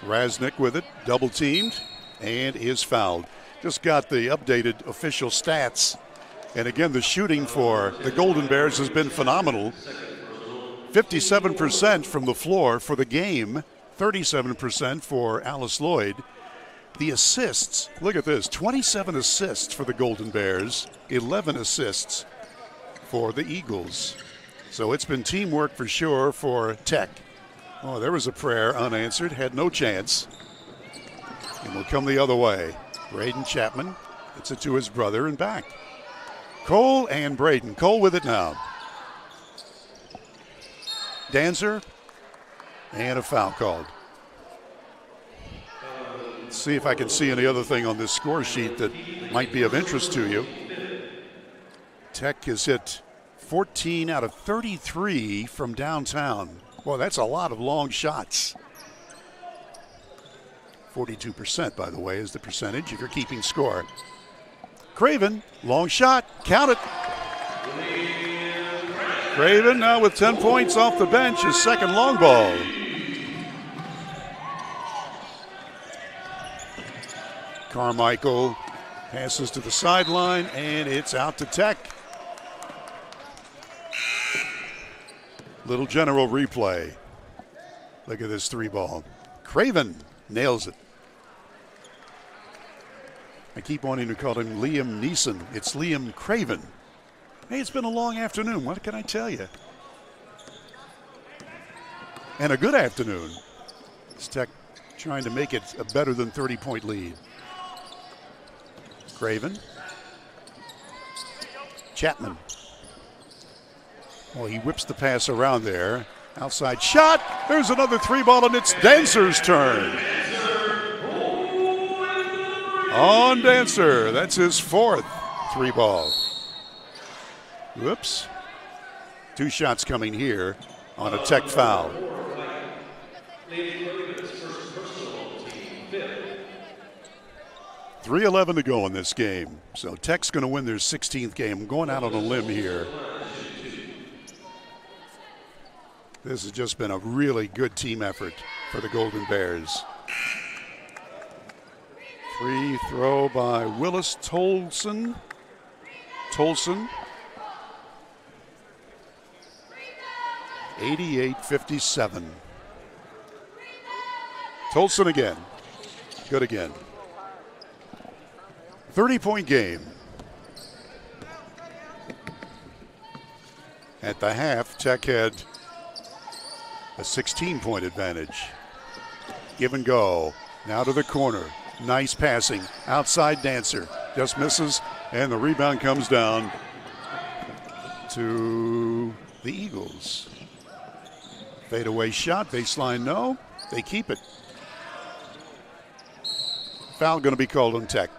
Raznick with it, double teamed, and is fouled. Just got the updated official stats. And again, the shooting for the Golden Bears has been phenomenal. 57% from the floor for the game, 37% for Alice Lloyd. The assists, look at this, 27 assists for the Golden Bears, 11 assists for the Eagles. So it's been teamwork for sure for Tech. Oh, there was a prayer unanswered, had no chance. And will come the other way. Braden Chapman gets it to his brother and back. Cole and Braden. Cole with it now. Dancer and a foul called. Let's see if I can see any other thing on this score sheet that might be of interest to you. Tech has hit 14 out of 33 from downtown. Boy, that's a lot of long shots. 42%, by the way, is the percentage if you're keeping score. Craven, long shot, count it. Craven now with 10 points off the bench, his second long ball. Carmichael passes to the sideline, and it's out to Tech. Little general replay. Look at this three ball. Craven nails it. I keep wanting to call him Liam Neeson. It's Liam Craven. Hey, it's been a long afternoon. What can I tell you? And a good afternoon. It's Tech trying to make it a better than 30-point lead. Craven. Chapman. Well, he whips the pass around there. Outside shot. There's another three ball, and it's Dancer's turn. On Dancer. That's his fourth three ball. Whoops. Two shots coming here on a Tech foul. .3:11 to go in this game. So Tech's going to win their 16th game. I'm going out on a limb here. This has just been a really good team effort for the Golden Bears. Free throw by Willis Tolson. 88-57. Tolson again. Good again. 30-point game. At the half, Tech had a 16-point advantage. Give and go. Now to the corner. Nice passing. Outside Dancer. Just misses, and the rebound comes down to the Eagles. Fadeaway shot. Baseline no. They keep it. Foul going to be called on Tech.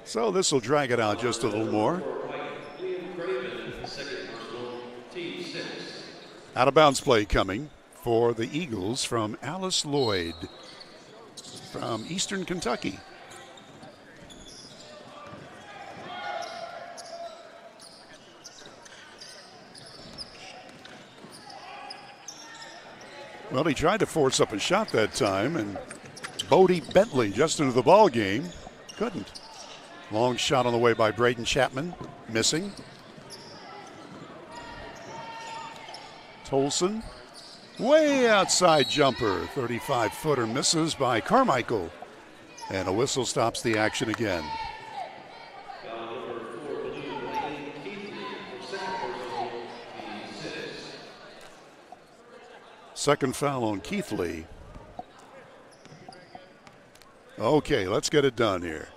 So this will drag it out just a little more. Out of bounds play coming for the Eagles from Alice Lloyd from Eastern Kentucky. Well, he tried to force up a shot that time, and Bodie Bentley just into the ball game. Couldn't. Long shot on the way by Braden Chapman, missing. Tolson, way outside jumper, 35-footer misses by Carmichael. And a whistle stops the action again. Second foul on Keith Lee. Okay, let's get it done here.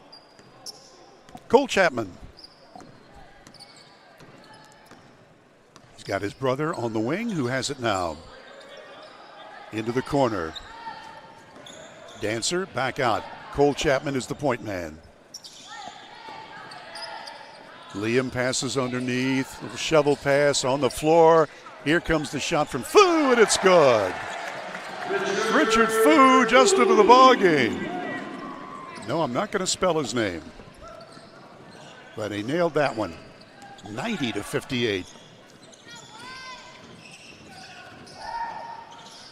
Cole Chapman. He's got his brother on the wing who has it now. Into the corner. Dancer back out. Cole Chapman is the point man. Liam passes underneath. Little shovel pass on the floor. Here comes the shot from Fu, and it's good. Richard Fu just into the ball game. No, I'm not going to spell his name. But he nailed that one. 90-58.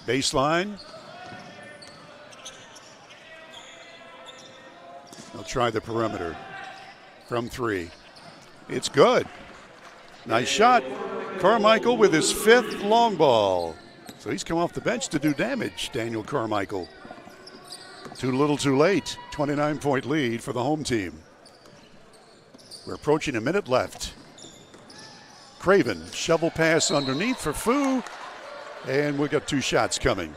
Baseline. They'll try the perimeter from three. It's good. Nice shot. Carmichael with his 5th long ball. So he's come off the bench to do damage, Daniel Carmichael. Too little too late. 29-point lead for the home team. We're approaching a minute left. Craven, shovel pass underneath for Fu. And we've got 2 shots coming.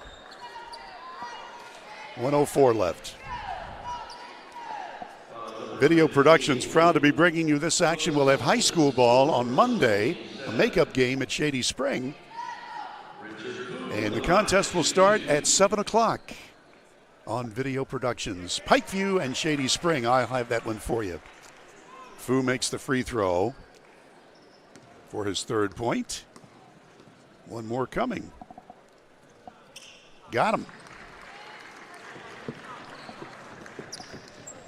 1:04 left. Video Productions proud to be bringing you this action. We'll have high school ball on Monday, a makeup game at Shady Spring. And the contest will start at 7 o'clock on Video Productions. Pikeview and Shady Spring, I'll have that one for you. Fu makes the free throw for his 3rd point. One more coming. Got him.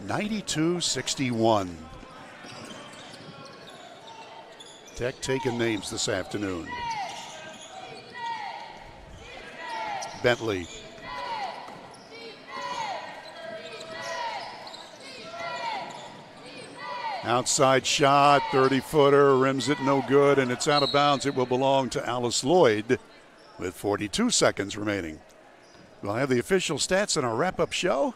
92-61. Tech taking names this afternoon. Bentley. Outside shot, 30-footer, rims it no good, and it's out of bounds. It will belong to Alice Lloyd with 42 seconds remaining. We'll have the official stats in our wrap-up show.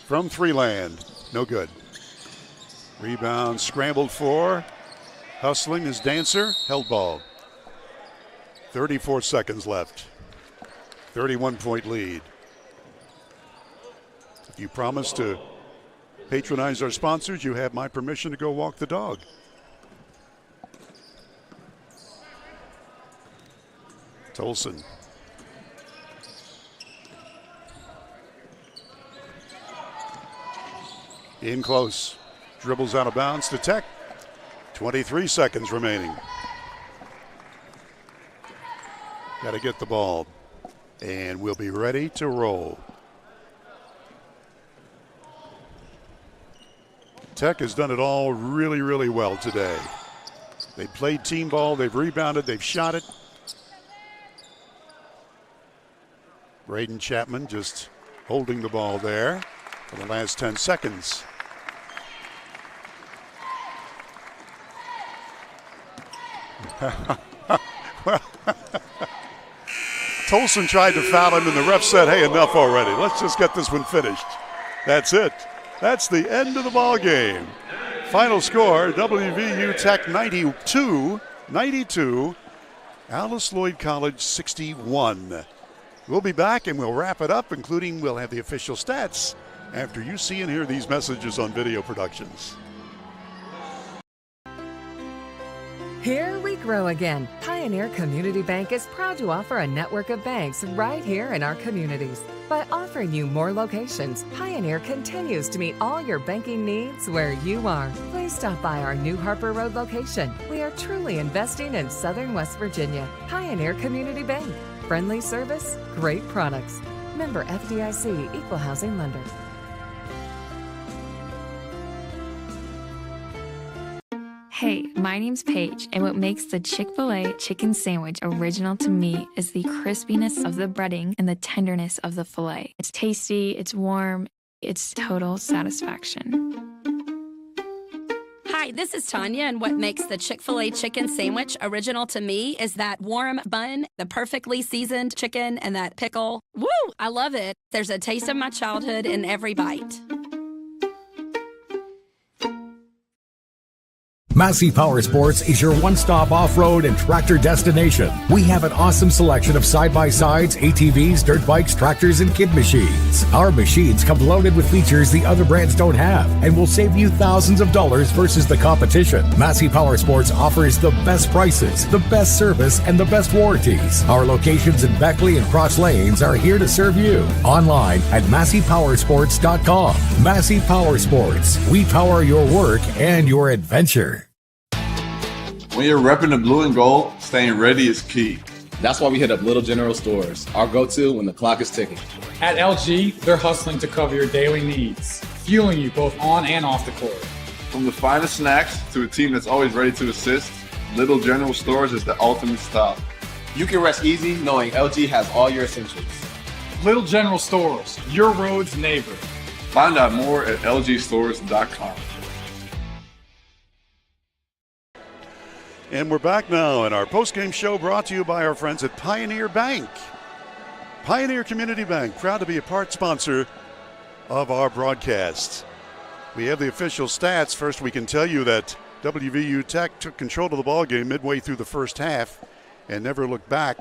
From Freeland, no good. Rebound scrambled for. Hustling is Dancer, held ball. 34 seconds left. 31-point lead. If you promise to patronize our sponsors, you have my permission to go walk the dog. Tolson. In close. Dribbles out of bounds to Tech. 23 seconds remaining. Got to get the ball. And we'll be ready to roll. Tech has done it all really, really well today. They played team ball. They've rebounded. They've shot it. Braden Chapman just holding the ball there for the last 10 seconds. Well, Tolson tried to foul him, and the ref said, hey, enough already. Let's just get this one finished. That's it. That's the end of the ball game. Final score, WVU Tech 92, Alice Lloyd College 61. We'll be back, and we'll wrap it up, including we'll have the official stats after you see and hear these messages on Video Productions. Here we grow again. Pioneer Community Bank is proud to offer a network of banks right here in our communities. By offering you more locations, Pioneer continues to meet all your banking needs where you are. Please stop by our new Harper Road location. We are truly investing in Southern West Virginia. Pioneer Community Bank. Friendly service, great products. Member FDIC, Equal Housing Lender. Hey, my name's Paige, and what makes the Chick-fil-A chicken sandwich original to me is the crispiness of the breading and the tenderness of the filet. It's tasty, it's warm, it's total satisfaction. Hi, this is Tanya, and what makes the Chick-fil-A chicken sandwich original to me is that warm bun, the perfectly seasoned chicken, and that pickle. Woo! I love it. There's a taste of my childhood in every bite. Massey Power Sports is your one-stop off-road and tractor destination. We have an awesome selection of side-by-sides, ATVs, dirt bikes, tractors, and kid machines. Our machines come loaded with features the other brands don't have and will save you thousands of dollars versus the competition. Massey Power Sports offers the best prices, the best service, and the best warranties. Our locations in Beckley and Cross Lanes are here to serve you. Online at MasseyPowersports.com. Massey Power Sports. We power your work and your adventure. When you're repping the blue and gold, staying ready is key. That's why we hit up Little General Stores, our go-to when the clock is ticking. At LG, they're hustling to cover your daily needs, fueling you both on and off the court. From the finest snacks to a team that's always ready to assist, Little General Stores is the ultimate stop. You can rest easy knowing LG has all your essentials. Little General Stores, your road's neighbor. Find out more at lgstores.com. And we're back now in our postgame show brought to you by our friends at Pioneer Bank. Pioneer Community Bank, proud to be a part sponsor of our broadcast. We have the official stats. First, we can tell you that WVU Tech took control of the ball game midway through the first half and never looked back.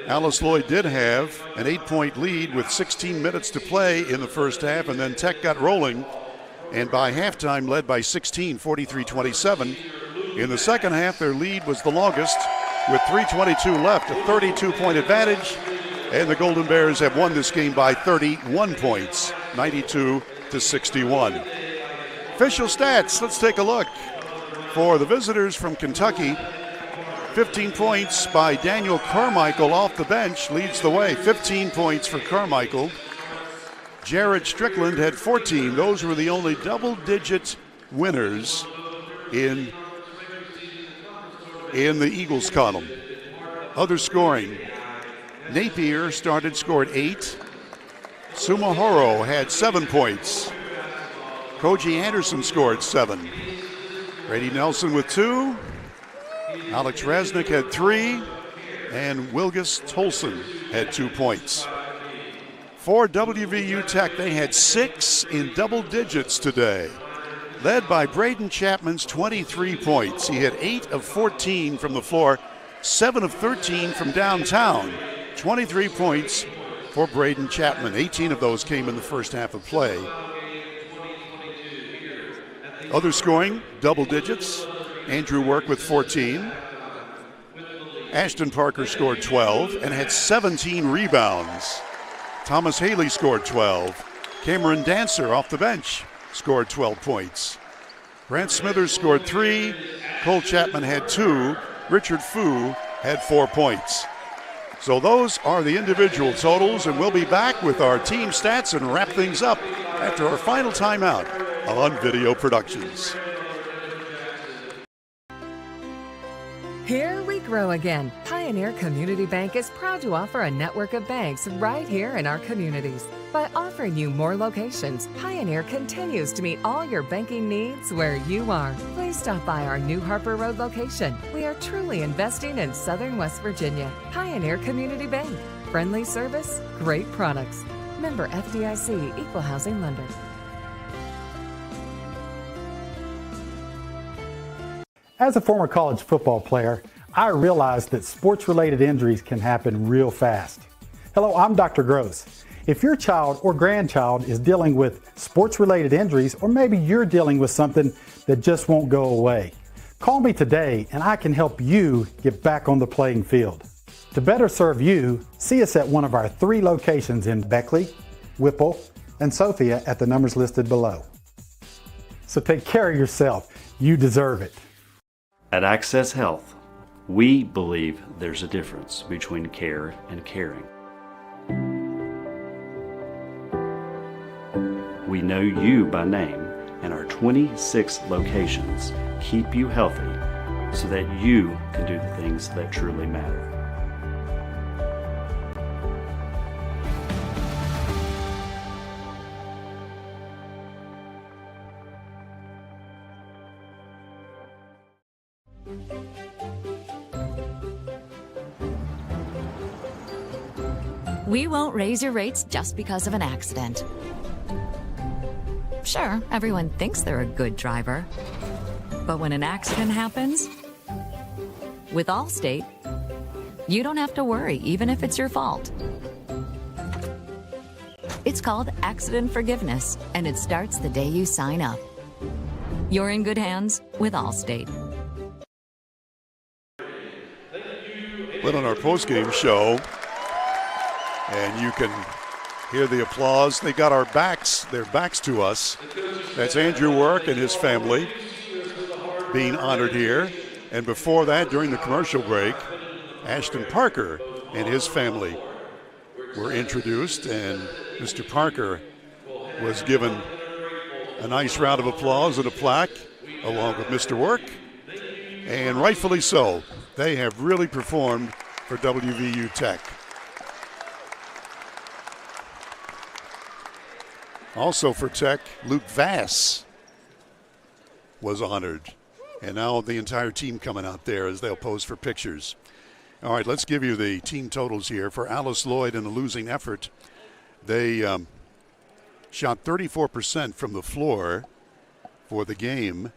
Alice Lloyd did have an 8-point lead with 16 minutes to play in the first half, and then Tech got rolling and by halftime led by 16, 43-27. In the second half, their lead was the longest with 3:22 left, a 32-point advantage, and the Golden Bears have won this game by 31 points, 92-61. Official stats, let's take a look. For the visitors from Kentucky, 15 points by Daniel Carmichael off the bench leads the way. 15 points for Carmichael. Jared Strickland had 14. Those were the only double-digit winners in the Eagles column. Other scoring. Napier scored 8. Sumahoro had 7 points. Koji Anderson scored 7. Brady Nelson with 2. Alex Resnick had 3. And Wilgus Tolson had 2 points. For WVU Tech, they had 6 in double digits today, led by Braden Chapman's 23 points. He had 8 of 14 from the floor, 7 of 13 from downtown. 23 points for Braden Chapman. 18 of those came in the first half of play. Other scoring, double digits. Andrew Work with 14. Ashton Parker scored 12 and had 17 rebounds. Thomas Haley scored 12. Cameron Dancer off the bench scored 12 points. Grant Smithers scored 3. Cole Chapman had 2. Richard Fu had 4 points. So those are the individual totals, and we'll be back with our team stats and wrap things up after our final timeout on Video Productions. Here we grow again. Pioneer Community Bank is proud to offer a network of banks right here in our communities. By offering you more locations, Pioneer continues to meet all your banking needs where you are. Please stop by our new Harper Road location. We are truly investing in Southern West Virginia. Pioneer Community Bank. Friendly service, great products. Member FDIC, Equal Housing Lender. As a former college football player, I realized that sports-related injuries can happen real fast. Hello, I'm Dr. Gross. If your child or grandchild is dealing with sports-related injuries, or maybe you're dealing with something that just won't go away, call me today and I can help you get back on the playing field. To better serve you, see us at one of our 3 locations in Beckley, Whipple, and Sophia at the numbers listed below. So take care of yourself. You deserve it. At Access Health, we believe there's a difference between care and caring. We know you by name, and our 26 locations keep you healthy so that you can do the things that truly matter. We won't raise your rates just because of an accident. Sure, everyone thinks they're a good driver. But when an accident happens, with Allstate, you don't have to worry, even if it's your fault. It's called accident forgiveness, and it starts the day you sign up. You're in good hands with Allstate. Well, on our postgame show, and you can hear the applause. They got their backs to us. That's Andrew Work and his family being honored here. And before that, during the commercial break, Ashton Parker and his family were introduced, and Mr. Parker was given a nice round of applause and a plaque along with Mr. Work, and rightfully so. They have really performed for WVU Tech. Also for Tech, Luke Vass was honored, and now the entire team coming out there as they'll pose for pictures. All right, let's give you the team totals here. For Alice Lloyd in a losing effort, they shot 34% from the floor for the game.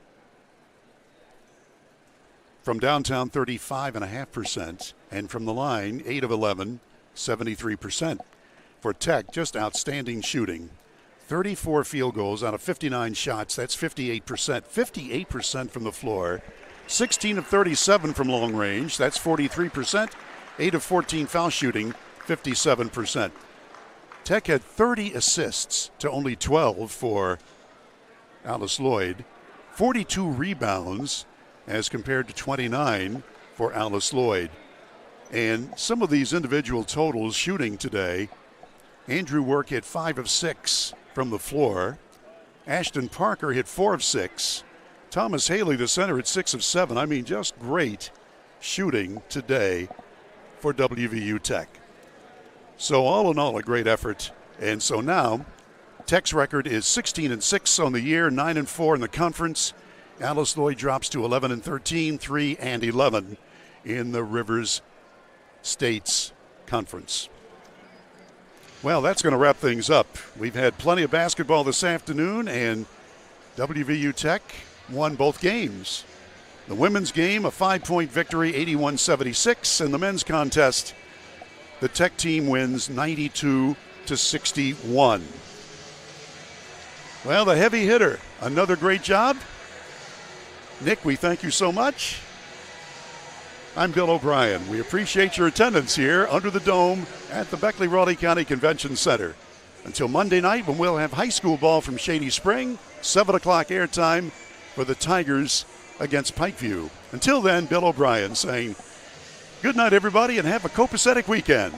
From downtown, 35.5%. And from the line, 8 of 11, 73%. For Tech, just outstanding shooting. 34 field goals out of 59 shots. That's 58%. 58% from the floor. 16 of 37 from long range. That's 43%. 8 of 14 foul shooting. 57%. Tech had 30 assists to only 12 for Alice Lloyd. 42 rebounds as compared to 29 for Alice Lloyd. And some of these individual totals shooting today, Andrew Work hit 5 of 6 from the floor. Ashton Parker hit 4 of 6. Thomas Haley, the center, hit 6 of 7. I mean, just great shooting today for WVU Tech. So all in all, a great effort. And so now, Tech's record is 16-6 on the year, 9-4 in the conference. Alice Lloyd drops to 11-13, 3-11 in the Rivers States Conference. Well, that's going to wrap things up. We've had plenty of basketball this afternoon, and WVU Tech won both games. The women's game, a 5-point victory, 81-76, and the men's contest, the Tech team wins 92-61. Well, the heavy hitter, another great job. Nick, we thank you so much. I'm Bill O'Brien. We appreciate your attendance here under the dome at the Beckley-Raleigh County Convention Center. Until Monday night, when we'll have high school ball from Shady Spring, 7 o'clock airtime for the Tigers against Pikeview. Until then, Bill O'Brien saying good night, everybody, and have a copacetic weekend.